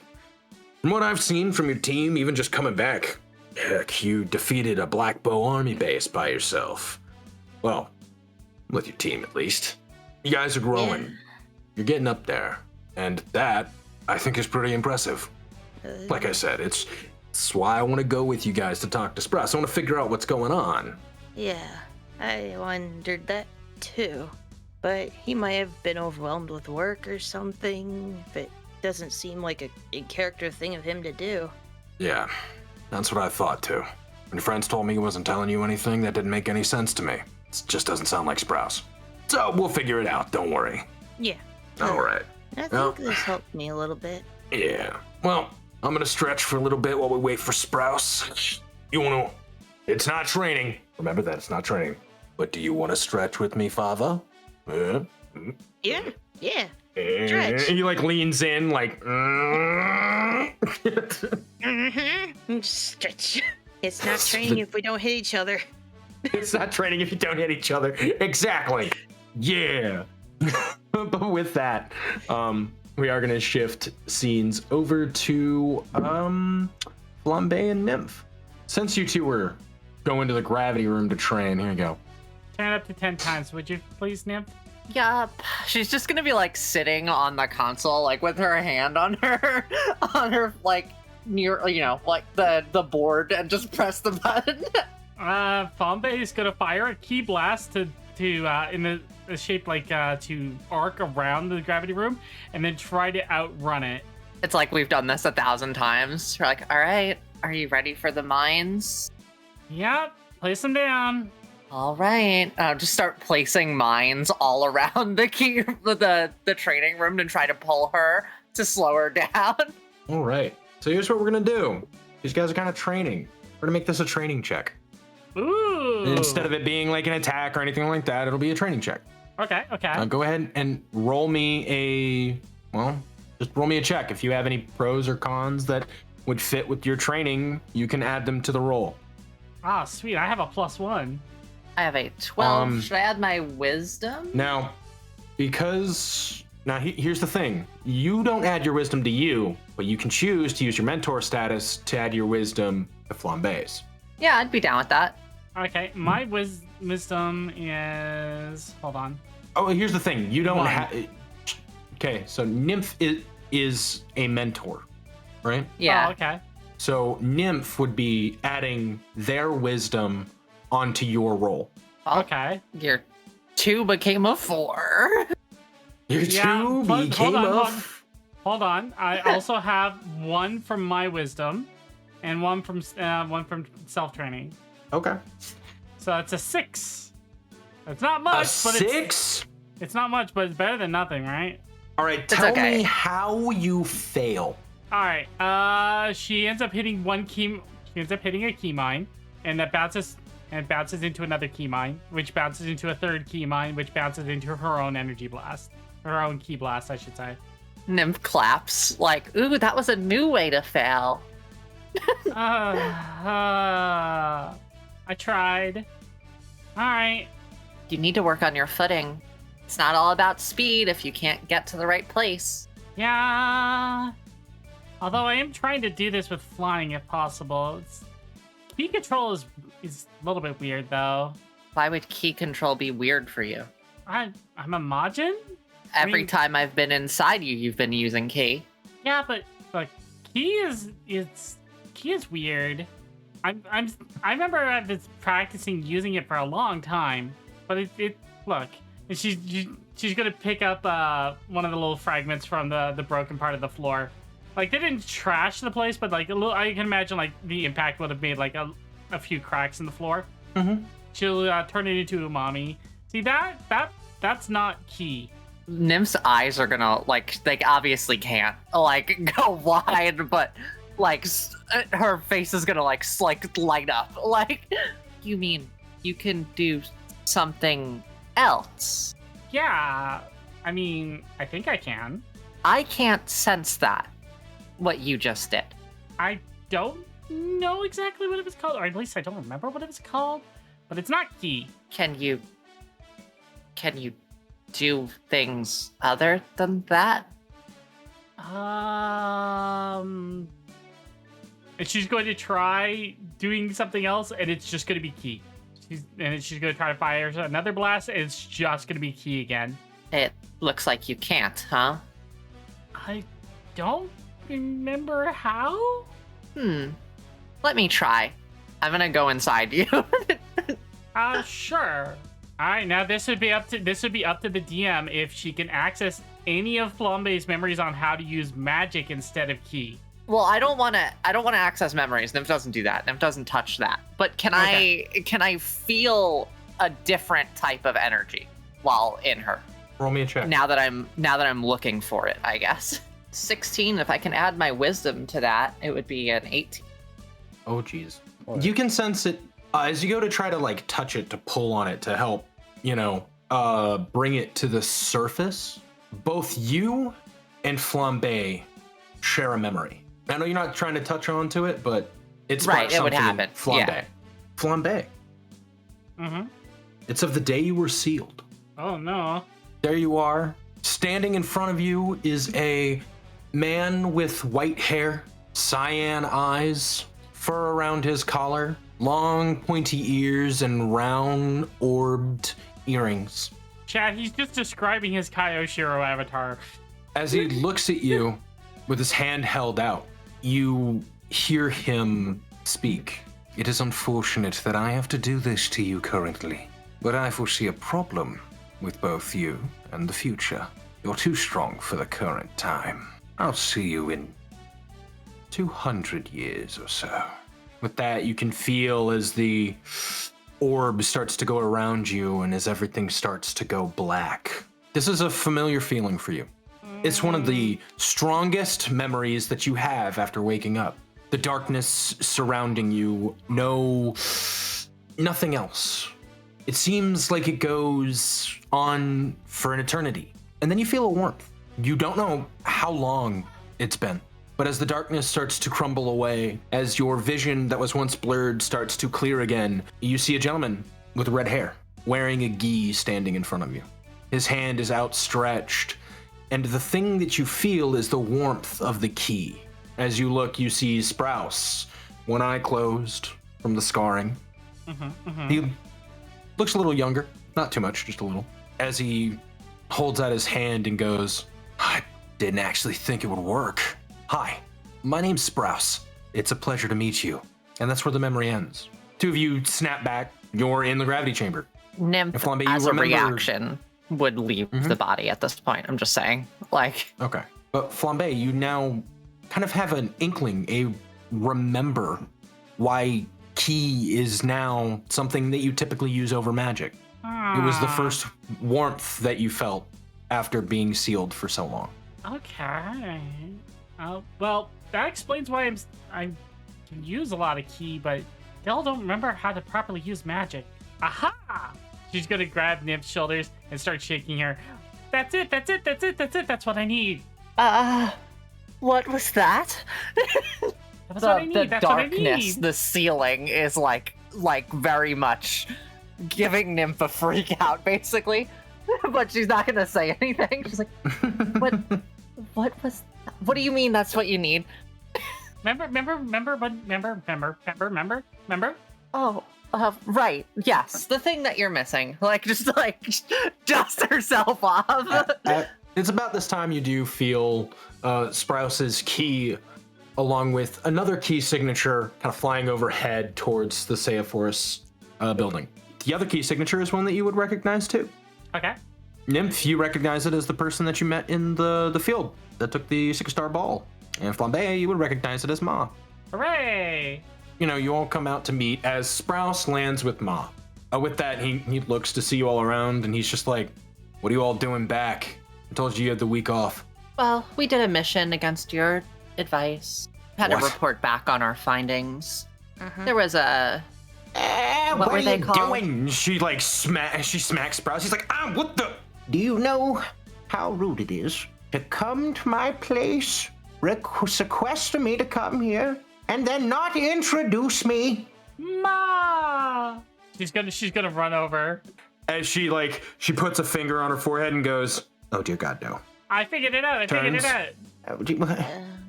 from what I've seen from your team, even just coming back, heck, you defeated a Black Bow army base by yourself. Well, with your team at least. You guys are growing. Yeah. You're getting up there. And that, I think, is pretty impressive. Like I said, it's why I want to go with you guys to talk to Sprout. I want to figure out what's going on. Yeah, I wondered that too. But he might have been overwhelmed with work or something. But it doesn't seem like a character thing of him to do. Yeah, that's what I thought too. When your friends told me he wasn't telling you anything, that didn't make any sense to me. It just doesn't sound like Sprouse. So we'll figure it out, don't worry. Yeah. All right. I think Well- this helped me a little bit. Yeah. Well, I'm gonna stretch for a little bit while we wait for Sprouse. You wanna... It's not training. Remember that, it's not training. But do you want to stretch with me, Father? Yeah, yeah. Stretch. He leans in Mm-hmm. Stretch. It's not training if we don't hit each other. It's not training if you don't hit each other. Exactly. Yeah. But with that, we are gonna shift scenes over to Flambe and Nymph. Since you two were going to the gravity room to train, here you go. Turn it up to 10 times, would you please, Nymph? Yup. She's just gonna be sitting on the console, with her hand on her, near, the board, and just press the button. Flambe is gonna fire a key blast to in the shape to arc around the gravity room, and then try to outrun it. It's like we've done this 1,000 times. We're all right, are you ready for the mines? Yep, place them down. All right. Just start placing mines all around the training room and try to pull her to slow her down. All right. So here's what we're gonna do. These guys are kind of training. We're gonna make this a training check. Ooh. Instead of it being an attack or anything like that, it'll be a training check. Okay. Go ahead and roll me just roll me a check. If you have any pros or cons that would fit with your training, you can add them to the roll. Ah, sweet. I have a +1. I have a 12. Should I add my wisdom? Now, here's the thing. You don't add your wisdom to you, but you can choose to use your mentor status to add your wisdom to Flambe's. Yeah, I'd be down with that. Okay, my wisdom is... Hold on. Oh, here's the thing. You don't One. have... Okay, so Nymph is a mentor, right? Yeah. Oh, okay. So Nymph would be adding their wisdom onto your roll. Well, Okay. Your 2 became a 4. Your Yeah, two but became hold on. I also have 1 from my wisdom, and 1 from self-training. Okay. So that's a 6. It's not much, A but 6? it's not much, but it's better than nothing, right? All right, tell okay. me how you fail. All right. She ends up hitting She ends up hitting a key mine, and that bounces into another key mine, which bounces into a third key mine, which bounces into her own energy blast, her own key blast, I should say. Nymph claps ooh, that was a new way to fail. I tried. All right. You need to work on your footing. It's not all about speed if you can't get to the right place. Yeah. Although I am trying to do this with flying if possible. Key control is a little bit weird though. Why would key control be weird for you? I'm a Majin? Every time I've been inside you, you've been using key. Yeah, but key is weird. I remember I've been practicing using it for a long time, but it look, and she's gonna pick up one of the little fragments from the broken part of the floor. Like they didn't trash the place, but like I can imagine like the impact would have made like a few cracks in the floor. Mm-hmm. She'll turn it into umami. See that's not key. Nymph's eyes are gonna like they obviously can't like go wide, but like her face is gonna like light up. Like, you mean you can do something else? Yeah, I mean I think I can. I can't sense that. What you just did. I don't know exactly what it was called, or at least I don't remember what it was called, but it's not key. Can you do things other than that? And she's going to try doing something else, and it's just going to be key. She's going to try to fire another blast, and it's just going to be key again. It looks like you can't, huh? I don't remember how? Let me try. I'm gonna go inside you. Sure. All right, now this would be up to the DM if she can access any of Flambe's memories on how to use magic instead of key. Well, I don't want to access memories. Nymph doesn't do that. Nymph doesn't touch that. But can I feel a different type of energy while in her? Roll me a check. Now that I'm looking for it, I guess. 16. If I can add my wisdom to that, it would be an 18. Oh, geez. You can sense it as you go to try to like touch it, to pull on it, to help, bring it to the surface. Both you and Flambe share a memory. I know you're not trying to touch onto it, but it's right. It would happen. Flambe. Yeah. Flambe. Mm-hmm. It's of the day you were sealed. Oh no. There you are. Standing in front of you is a man with white hair, cyan eyes, fur around his collar, long pointy ears, and round orbed earrings. Chad, he's just describing his Kaioshiro avatar. As he looks at you with his hand held out, you hear him speak. It is unfortunate that I have to do this to you currently, but I foresee a problem with both you and the future. You're too strong for the current time. I'll see you in 200 years or so. With that, you can feel as the orb starts to go around you and as everything starts to go black. This is a familiar feeling for you. It's one of the strongest memories that you have after waking up. The darkness surrounding you, nothing else. It seems like it goes on for an eternity. And then you feel a warmth. You don't know how long it's been. But as the darkness starts to crumble away, as your vision that was once blurred starts to clear again, you see a gentleman with red hair, wearing a gi standing in front of you. His hand is outstretched, and the thing that you feel is the warmth of the key. As you look, you see Sprouse, one eye closed from the scarring. He looks a little younger, not too much, just a little. As he holds out his hand and goes, I didn't actually think it would work. Hi, my name's Sprouse. It's a pleasure to meet you. And that's where the memory ends. Two of you snap back. You're in the gravity chamber. Nymph, Flambe, as a reaction, would leave the body at this point. I'm just saying. Okay. But Flambe, you now kind of have an inkling, remember why ki is now something that you typically use over magic. It was the first warmth that you felt after being sealed for so long. Okay. Well, that explains why I can use a lot of ki, but still don't remember how to properly use magic. Aha! She's gonna grab Nymph's shoulders and start shaking her. That's it, that's what I need. What was that? That's what I need, the that's what I darkness, need. the ceiling is like very much giving Nymph a freak out, basically. But she's not gonna say anything. She's like, what was that? What do you mean that's what you need? Remember? Oh, right. Yes, the thing that you're missing. Just dust herself off. It's about this time you do feel Sprouse's key, along with another key signature, kind of flying overhead towards the Seiaphorus building. The other key signature is one that you would recognize too. Okay. Nymph, you recognize it as the person that you met in the field that took the 6-star ball. And Flambe, you would recognize it as Ma. Hooray! You all come out to meet as Sprouse lands with Ma. With that, he looks to see you all around, and he's just like, what are you all doing back? I told you had the week off. Well, we did a mission against your advice. Had to What? report back on our findings. Mhm. There was a... What were are they you called? doing? She smacks Sprouse. He's like, what the? Do you know how rude it is to come to my place, sequester me to come here, and then not introduce me? Ma! She's gonna run over. As she puts a finger on her forehead and goes, oh dear God, no. I figured it out. Turns.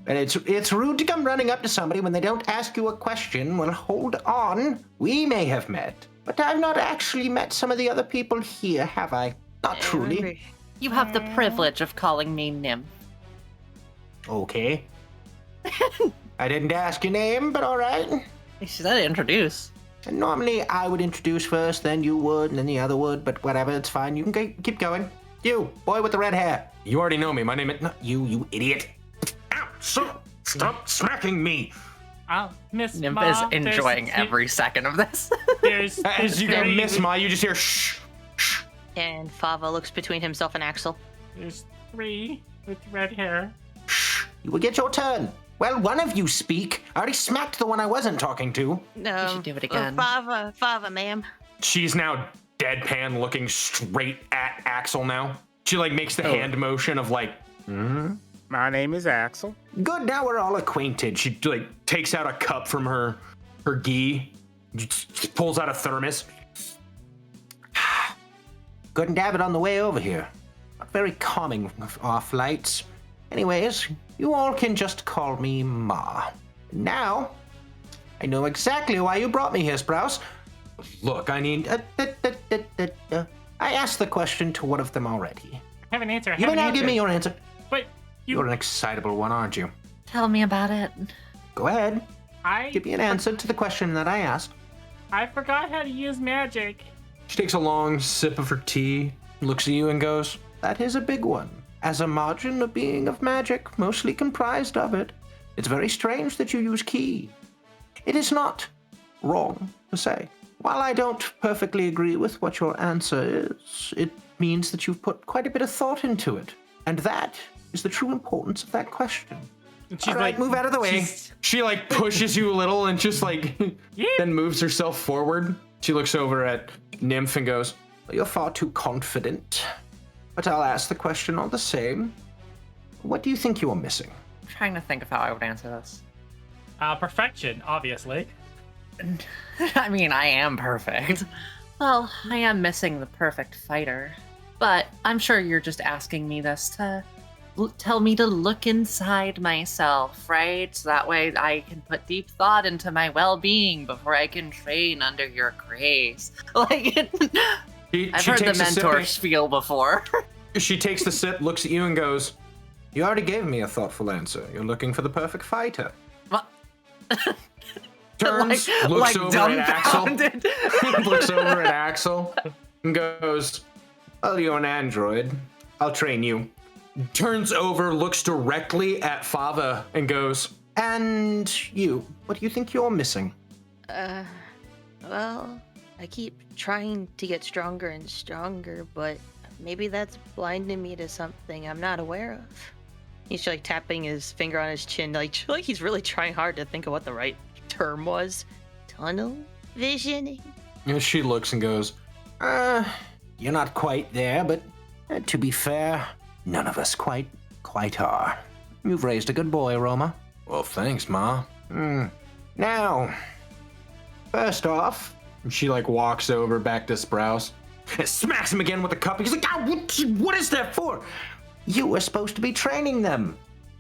And it's rude to come running up to somebody when they don't ask you a question. Well, hold on. We may have met, but I've not actually met some of the other people here, have I? Not truly. You have the privilege of calling me Nymph. Okay. I didn't ask your name, but all right. She said introduce. And normally I would introduce first, then you would, and then the other would, but whatever, it's fine. You can keep going. You, boy with the red hair. You already know me. My name is... No, you idiot. Ow, stop smacking me. Oh, Miss Nymph Ma, is enjoying every second of this. As you go, Miss Ma, you just hear shh. And Fava looks between himself and Axel. There's 3 with red hair. Shh, you will get your turn. Well, one of you speak. I already smacked the one I wasn't talking to. No. should do it again. Fava, ma'am. She's now deadpan looking straight at Axel now. She makes the hand motion of My name is Axel. Good, now we're all acquainted. she takes out a cup from her gi, just pulls out a thermos. Couldn't have it on the way over here. Not very calming of our flights. Anyways, you all can just call me Ma. Now, I know exactly why you brought me here, Sprouse. Look, I need... I asked the question to one of them already. I have an answer. You may now give me your answer. But You're an excitable one, aren't you? Tell me about it. Go ahead. I Give me an answer to the question that I asked. forgot how to use magic. She takes a long sip of her tea, looks at you and goes, That is a big one. As a margin, a being of magic, mostly comprised of it. It's very strange that you use ki. It is not wrong to say. While I don't perfectly agree with what your answer is, it means that you've put quite a bit of thought into it. And that is the true importance of that question. And she's All right, move out of the way. she pushes you a little and just then moves herself forward. She looks over at Nymph and goes, You're far too confident. But I'll ask the question all the same. What do you think you're missing? I'm trying to think of how I would answer this. Perfection, obviously. I mean, I am perfect. Well, I am missing the perfect fighter. But I'm sure you're just asking me this to tell me to look inside myself, right? So that way I can put deep thought into my well-being before I can train under your grace. I've heard the mentor spiel before. She takes the sip, looks at you and goes, You already gave me a thoughtful answer. You're looking for the perfect fighter. What? turns, looks over at Axel, dumbfounded. looks over at Axel and goes, Well, you're an android. I'll train you. turns over, looks directly at Fava and goes, And you, what do you think you're missing? Well, I keep trying to get stronger and stronger, but maybe that's blinding me to something I'm not aware of. He's tapping his finger on his chin, like he's really trying hard to think of what the right term was. Tunnel visioning. and she looks and goes, You're not quite there, but to be fair, none of us quite are. You've raised a good boy, Roma. well, thanks, Ma. Now, first off, And she walks over back to Sprouse and smacks him again with the cup. He's like, what is that for? you were supposed to be training them.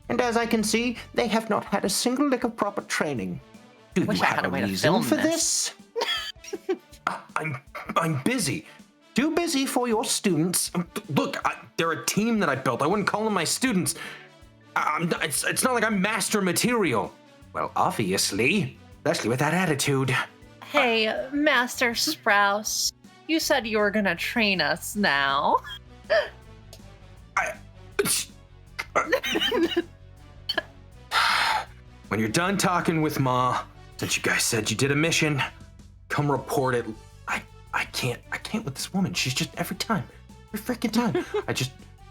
And as I can see, they have not had a single lick of proper training. Do you Wish I have had a a way to reason film for this. this? I'm busy. Too busy for your students. Look, they're a team that I built. I wouldn't call them my students. It's not like I'm master material. Well, obviously, especially with that attitude. Hey, Master Sprouse, you said you were gonna train us now. When you're done talking with Ma, since you guys said you did a mission, come report it. I can't with this woman. She's just every freaking time.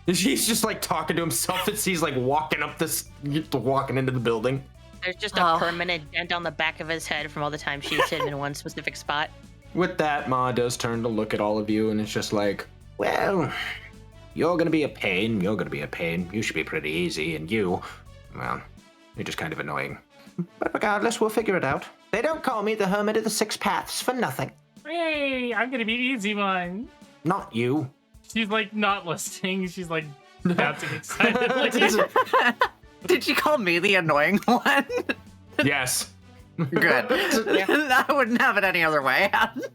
He's just like talking to himself as he's like walking into the building. There's just a permanent dent on the back of his head from all the time she's hidden in one specific spot. With that, Ma does turn to look at all of you, and it's just like, Well, you're gonna be a pain. You should be pretty easy, and well, you're just kind of annoying. But regardless, we'll figure it out. They don't call me the Hermit of the Six Paths for nothing. Hey, I'm gonna be the easy one. Not you. She's like not listening. She's like bouncing excitedly. Did she call me the annoying one? yes. Good. I wouldn't have it any other way.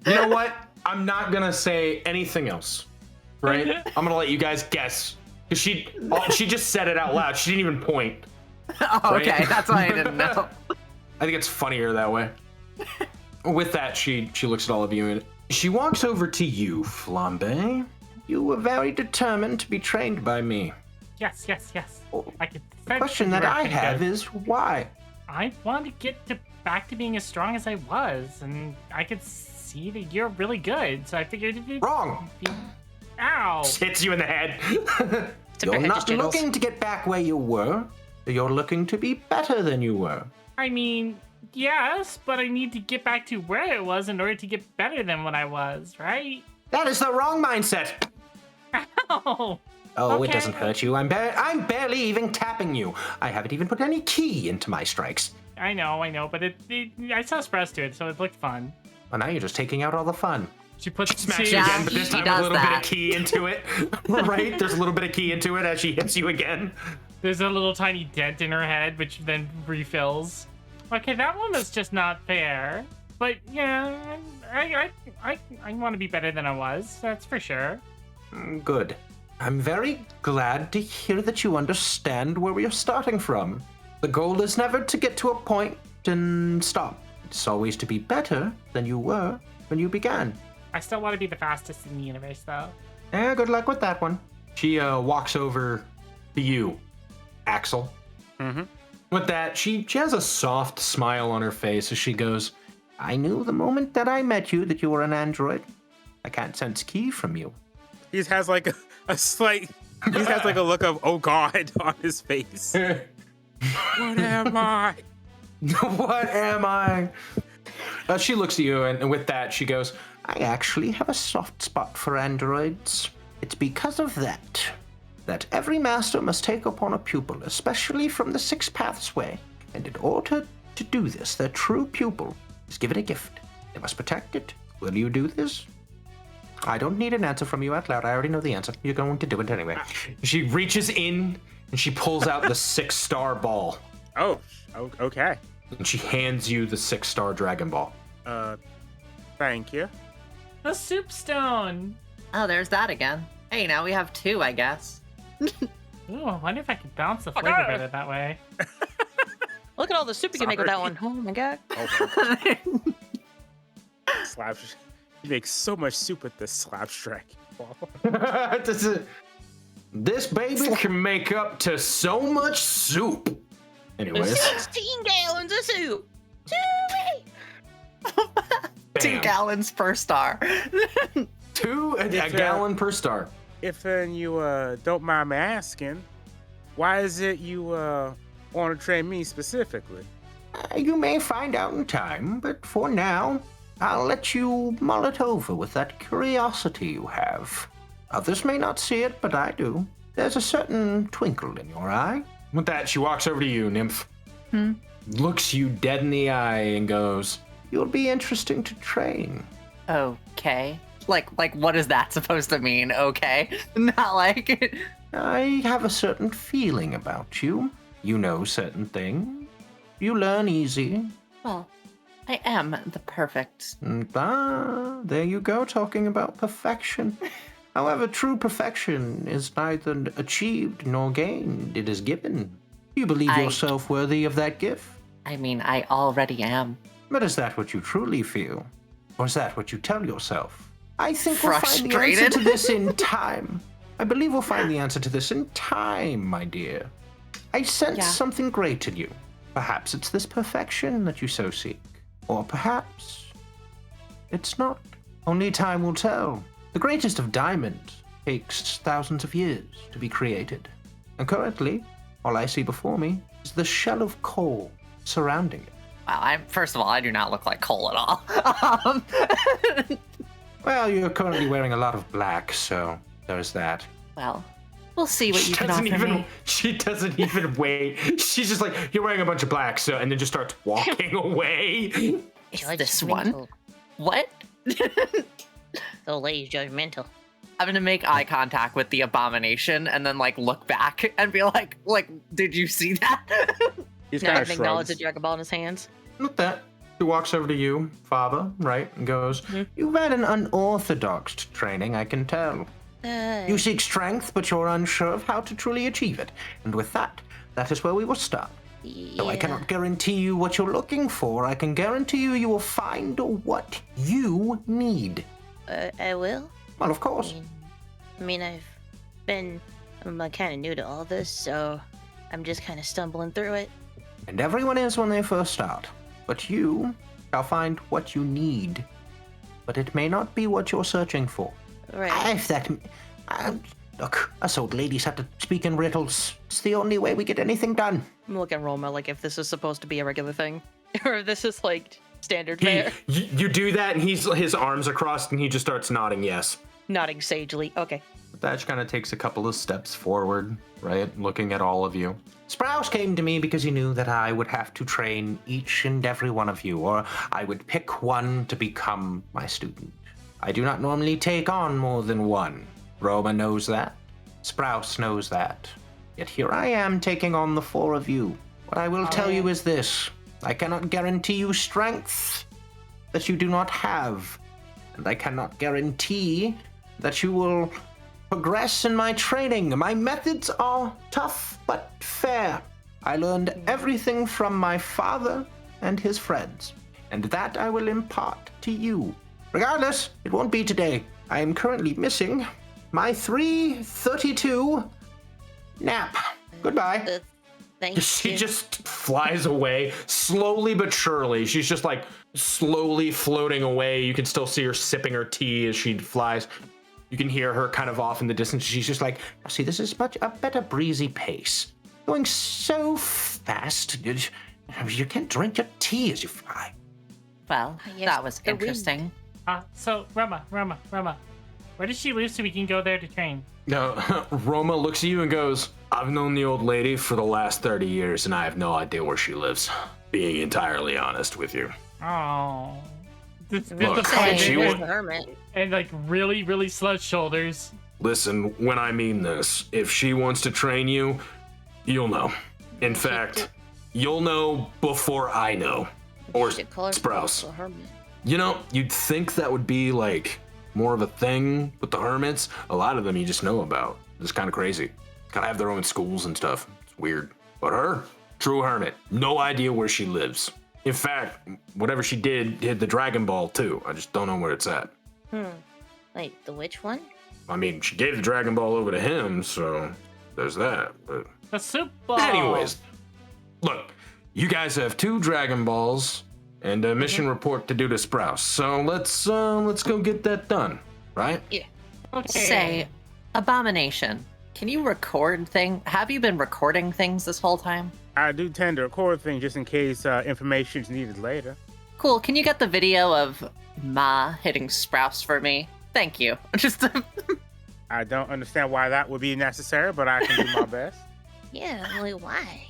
You know what? I'm not gonna say anything else, right? I'm gonna let you guys guess. Because she just said it out loud. She didn't even point. Oh, okay, Right? that's why I didn't know. I think it's funnier that way. With that, she looks at all of you and she walks over to you, Flambe. You were very determined to be trained by me. Yes. I could The question that I have is why? I want to get back to being as strong as I was, and I could see that you're really good, so I figured it'd be... Wrong. Ow! Hits you in the head. You're not looking to get back where you were. You're looking to be better than you were. I mean, yes, but I need to get back to where I was in order to get better than what I was, right? That is the wrong mindset. Ow! Oh, Okay. It doesn't hurt you. I'm barely even tapping you. I haven't even put any key into my strikes. I know, but I saw Sprouse to it, so it looked fun. Well, now you're just taking out all the fun. She puts Smacks she- you Yeah, again, but this he time with does a little bit that. of key into it. Right? There's a little bit of key into it as she hits you again. There's a little tiny dent in her head, which then refills. Okay, that one was just not fair. But yeah, I want to be better than I was. That's for sure. Good. I'm very glad to hear that you understand where we are starting from. The goal is never to get to a point and stop. It's always to be better than you were when you began. I still want to be the fastest in the universe, though. Yeah, good luck with that one. She walks over to you, Axel. Mm-hmm. With that, she has a soft smile on her face as she goes, I knew the moment that I met you that you were an android. I can't sense ki from you. He has like a slight. He has like a look of oh god on his face. What am I? what am I? She looks at you, and with that, she goes, I actually have a soft spot for androids. It's because of that every master must take upon a pupil, especially from the Six Paths way. And in order to do this, their true pupil is given a gift. They must protect it. Will you do this? I don't need an answer from you out loud. I already know the answer. You're going to do it anyway. she reaches in and she pulls out the 6-star ball. Oh, okay. And she hands you the 6-star Dragon Ball. Thank you. The soup stone. Oh, there's that again. Hey, now we have two, I guess. Ooh, I wonder if I could balance the flavor better that way. Look at all the soup you can make with that one. Oh my god. Slap. You make so much soup with this slapjack ball. This baby can make up to so much soup. Anyways, 16 gallons of soup. bam. 2 gallons per star. A gallon per star. If you don't mind me asking, why is it you want to train me specifically? You may find out in time, but for now, I'll let you mull it over with that curiosity you have. Others may not see it, but I do. There's a certain twinkle in your eye. With that, she walks over to you, Nymph. Looks you dead in the eye and goes, You'll be interesting to train. Okay. Like, what is that supposed to mean? Okay. Not like... I have a certain feeling about you. You know certain things. You learn easy. Well, I am the perfect. There you go, talking about perfection. However, true perfection is neither achieved nor gained. It is given. You believe yourself worthy of that gift? I mean, I already am. But is that what you truly feel? Or is that what you tell yourself? I think we'll find the answer Frustrated. to this in time. I believe we'll find the answer to this in time, my dear. I sense something great in you. Perhaps it's this perfection that you so seek. Or perhaps it's not. Only time will tell. The greatest of diamonds takes thousands of years to be created. And currently, all I see before me is the shell of coal surrounding it. Wow, first of all, I do not look like Cole at all. Well, you're currently wearing a lot of black, so there's that. Well, we'll see what you can offer me. She doesn't even wait. She's just like, you're wearing a bunch of black, so, and then just starts walking away. Is this one? What? The lady's judgmental. I'm gonna make eye contact with the abomination and then like look back and be like, did you see that? He's Not kind of even acknowledge the shrugs. Dragon Ball in his hands. Not that. He walks over to you, father, right, and goes, You've had an unorthodox training, I can tell. You seek strength, but you're unsure of how to truly achieve it. And with that, that is where we will start. Though I cannot guarantee you what you're looking for, I can guarantee you will find what you need. I will. Well, of course. I mean, I'm kind of new to all this, so I'm just kind of stumbling through it. And everyone is when they first start. But you shall find what you need. But it may not be what you're searching for. Right. Look, us old ladies have to speak in riddles. It's the only way we get anything done. I'm looking at Roma like if this is supposed to be a regular thing, or if this is like standard fare. You do that, and his arms are crossed, and he just starts nodding yes. Nodding sagely. Okay. Thatch kind of takes a couple of steps forward, right? Looking at all of you. Sprouse came to me because he knew that I would have to train each and every one of you, or I would pick one to become my student. I do not normally take on more than one. Roma knows that. Sprouse knows that. Yet here I am taking on the four of you. What I will tell you is this. I cannot guarantee you strength that you do not have. And I cannot guarantee that you will progress in my training. My methods are tough but fair. I learned everything from my father and his friends, and that I will impart to you. Regardless, it won't be today. I am currently missing my 3:32 nap. Goodbye. Thank She you. just flies away, slowly but surely. She's just like slowly floating away. You can still see her sipping her tea as she flies. You can hear her kind of off in the distance. She's just like, see, this is much a better breezy pace. Going so fast, you can't drink your tea as you fly. Well, Yes, that was the wind. interesting. So Roma, where does she live so we can go there to train? No, Roma looks at you and goes, I've known the old lady for the last 30 years, and I have no idea where she lives. Being entirely honest with you. Oh. Look, Disappointed. she There's wa- the hermit. And like really, really slouched shoulders. Listen, when I mean this, if she wants to train you, you'll know. In fact, you'll know before I know. Or Should call her Sprouse. the hermit. You know, you'd think that would be like more of a thing with the hermits. A lot of them you just know about. It's kind of crazy. Kind of have their own schools and stuff. It's weird. But her, true hermit. No idea where she lives. In fact, whatever she did hid the Dragon Ball too. I just don't know where it's at. Wait, the which one? I mean, she gave the Dragon Ball over to him, so there's that. But The soup ball. anyways, look, you guys have 2 Dragon Balls and a mission report to do to Sprouse. So let's go get that done, right? Okay. Say, abomination. Can you record Have you been recording things this whole time? I do tend to record things just in case information is needed later. Cool. Can you get the video of Ma hitting Sprouse for me? Thank you. Just I don't understand why that would be necessary, but I can do my best. Yeah, like why?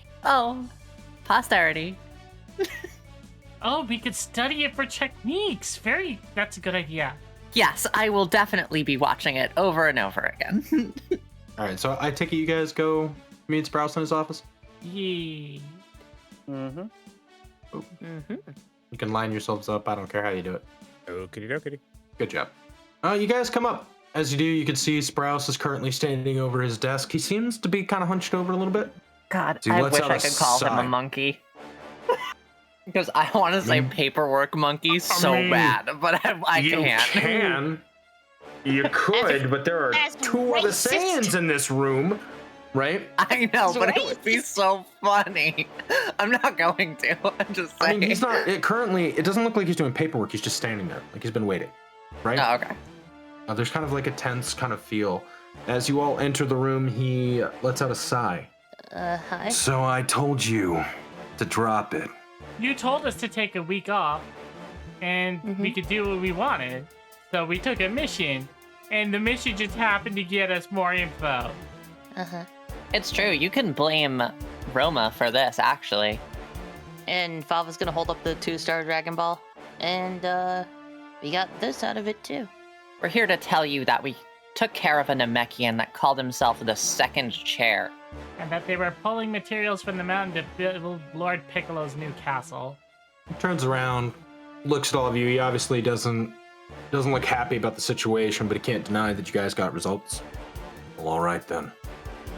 Posterity. Oh, we could study it for techniques. That's a good idea. Yes, I will definitely be watching it over and over again. All right, so I take it you guys go meet Sprouse in his office? Yeah. Mm-hmm. You can line yourselves up. I don't care how you do it. Okie dokie. Good job. You guys come up. As you do, you can see Sprouse is currently standing over his desk. He seems to be kind of hunched over a little bit. God, So he I lets wish out I a could call him a sigh. monkey. Because I want to say paperwork monkey so mean, bad, but I You can't. can. You could, but there are as two other racist. Saiyans in this room, right? I know, but it would Right? be so funny. I'm not going to. I'm just I saying. mean, he's not. It doesn't look like he's doing paperwork. He's just standing there, like he's been waiting, right? Oh, okay. There's kind of like a tense kind of feel. As you all enter the room, he lets out a sigh. Hi. So I told you to drop it. You told us to take a week off, and we could do what we wanted. So we took a mission, and the mission just happened to get us more info. It's true. You can blame Roma for this, actually. And Fava's gonna hold up the 2-star Dragon Ball. And, we got this out of it, too. We're here to tell you that we took care of a Namekian that called himself the Second Chair. And that they were pulling materials from the mountain to build Lord Piccolo's new castle. He turns around, looks at all of you. He obviously doesn't look happy about the situation, but he can't deny that you guys got results. Well, all right then.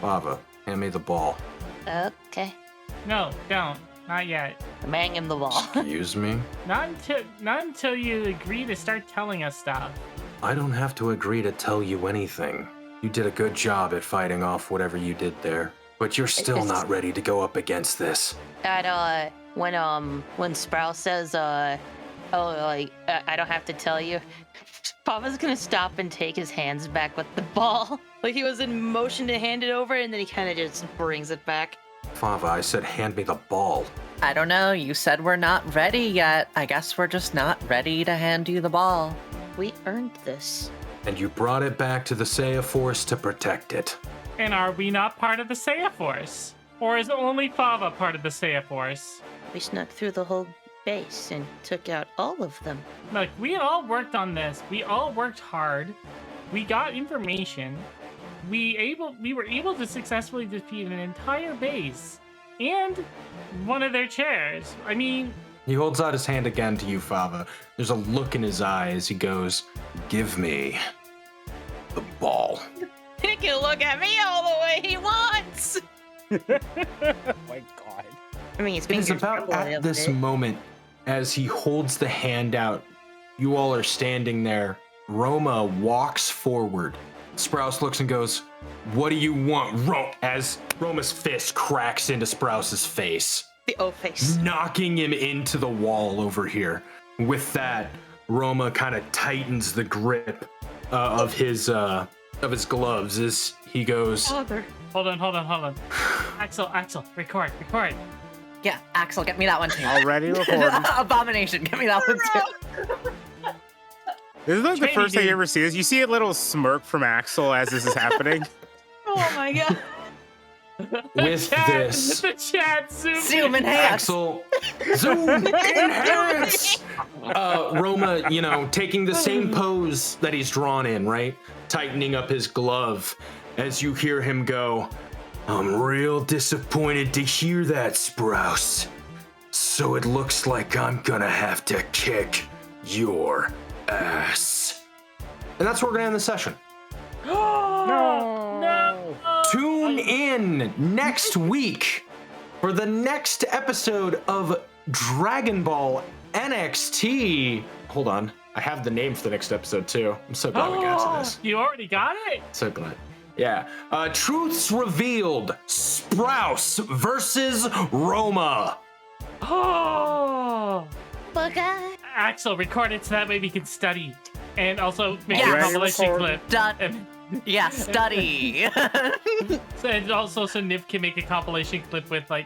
Fava, hand me the ball. Okay. No, don't. Not yet. I'm hanging the ball. Excuse me? Not until you agree to start telling us stuff. I don't have to agree to tell you anything. You did a good job at fighting off whatever you did there, but you're still It's- not ready to go up against this. When Sprout says, I don't have to tell you, Papa's gonna stop and take his hands back with the ball. Like he was in motion to hand it over, and then he kind of just brings it back. Fava, I said hand me the ball. I don't know. You said we're not ready yet. I guess we're just not ready to hand you the ball. We earned this. And you brought it back to the Seiya Force to protect it. And are we not part of the Seiya Force? Or is only Fava part of the Seiya Force? We snuck through the whole base and took out all of them. Look, we all worked on this. We all worked hard. We got information. We were able to successfully defeat an entire base and one of their chairs. I mean, He holds out his hand again to you, Fava. There's a look in his eye as he goes, "Give me the ball." He can look at me all the way he wants. Oh my god. I mean, his It is fingers about tremble a at little this bit. moment, as he holds the hand out, you all are standing there. Roma walks forward. Sprouse looks and goes, "What do you want, as Roma's fist cracks into Sprouse's face, The O face. knocking him into the wall over here. With that, Roma kind of tightens the grip of his gloves as he goes, Father. hold on. Axel, record. Yeah, Axel, get me that one too. Already recording. Abomination, get me that one too. This is like the Trinity. first time you ever see this. You see a little smirk from Axel as this is happening. Oh my god. with this, The chat zoom. Zoom enhance. Axel, zoom, enhance. Roma, taking the same pose that he's drawn in, right? Tightening up his glove as you hear him go, "I'm real disappointed to hear that, Sprouse. So it looks like I'm gonna have to kick your ass." And that's where we're gonna end the session. No. Tune in next week for the next episode of Dragon Ball NXT. Hold on. I have the name for the next episode too. I'm so glad we got to this. You already got it? So glad. Yeah. Truths revealed. Sprouse versus Roma. Oh. Bugger. Axel, record it so that way we can study. And also make Yeah. a Already compilation recorded. clip. Done. And, Yeah, study. and also so Niv can make a compilation clip with some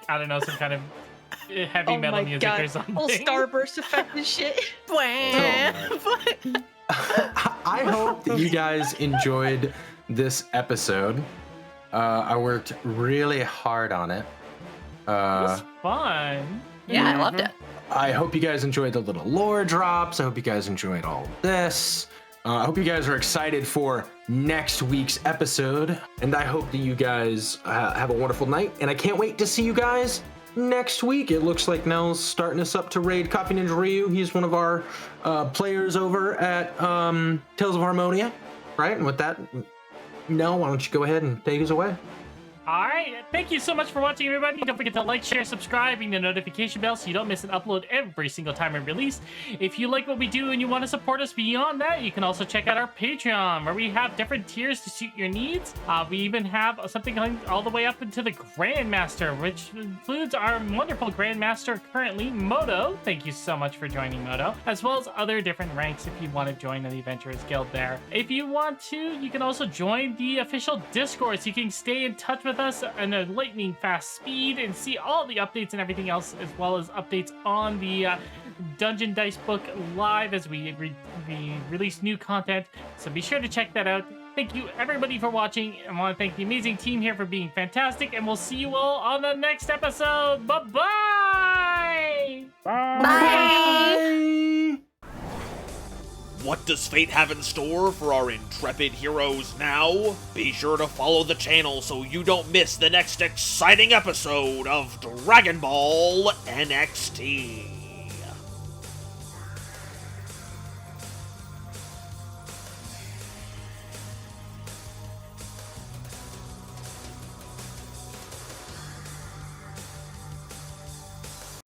kind of heavy Oh metal my music god. or something. Full starburst effect and shit. I hope that you guys enjoyed this episode. I worked really hard on it. It was fun. Yeah, I loved it. I hope you guys enjoyed the little lore drops. I hope you guys enjoyed all of this. I hope you guys are excited for next week's episode, and I hope that you guys have a wonderful night, and I can't wait to see you guys next week. It looks like Nell's starting us up to raid Coffee Ninja Ryu. He's one of our players over at Tales of Harmonia, right? And with that, Nell, why don't you go ahead and take us away? All right, thank you so much for watching, everybody. Don't forget to like, share, subscribe, ring the notification bell so you don't miss an upload every single time we release. If you like what we do and you want to support us beyond that, you can also check out our Patreon, where we have different tiers to suit your needs. We even have something going all the way up into the Grandmaster, which includes our wonderful Grandmaster currently, Moto. Thank you so much for joining, Moto, as well as other different ranks if you want to join the Adventurers Guild there. If you want to, you can also join the official Discord so you can stay in touch with us in a lightning fast speed and see all the updates and everything else, as well as updates on the Dungeon Dice book live as we release new content. So be sure to check that out. Thank you everybody for watching. I want to thank the amazing team here for being fantastic, and we'll see you all on the next episode. Bye-bye! Bye. What does fate have in store for our intrepid heroes now? Be sure to follow the channel so you don't miss the next exciting episode of Dragon Ball NXT.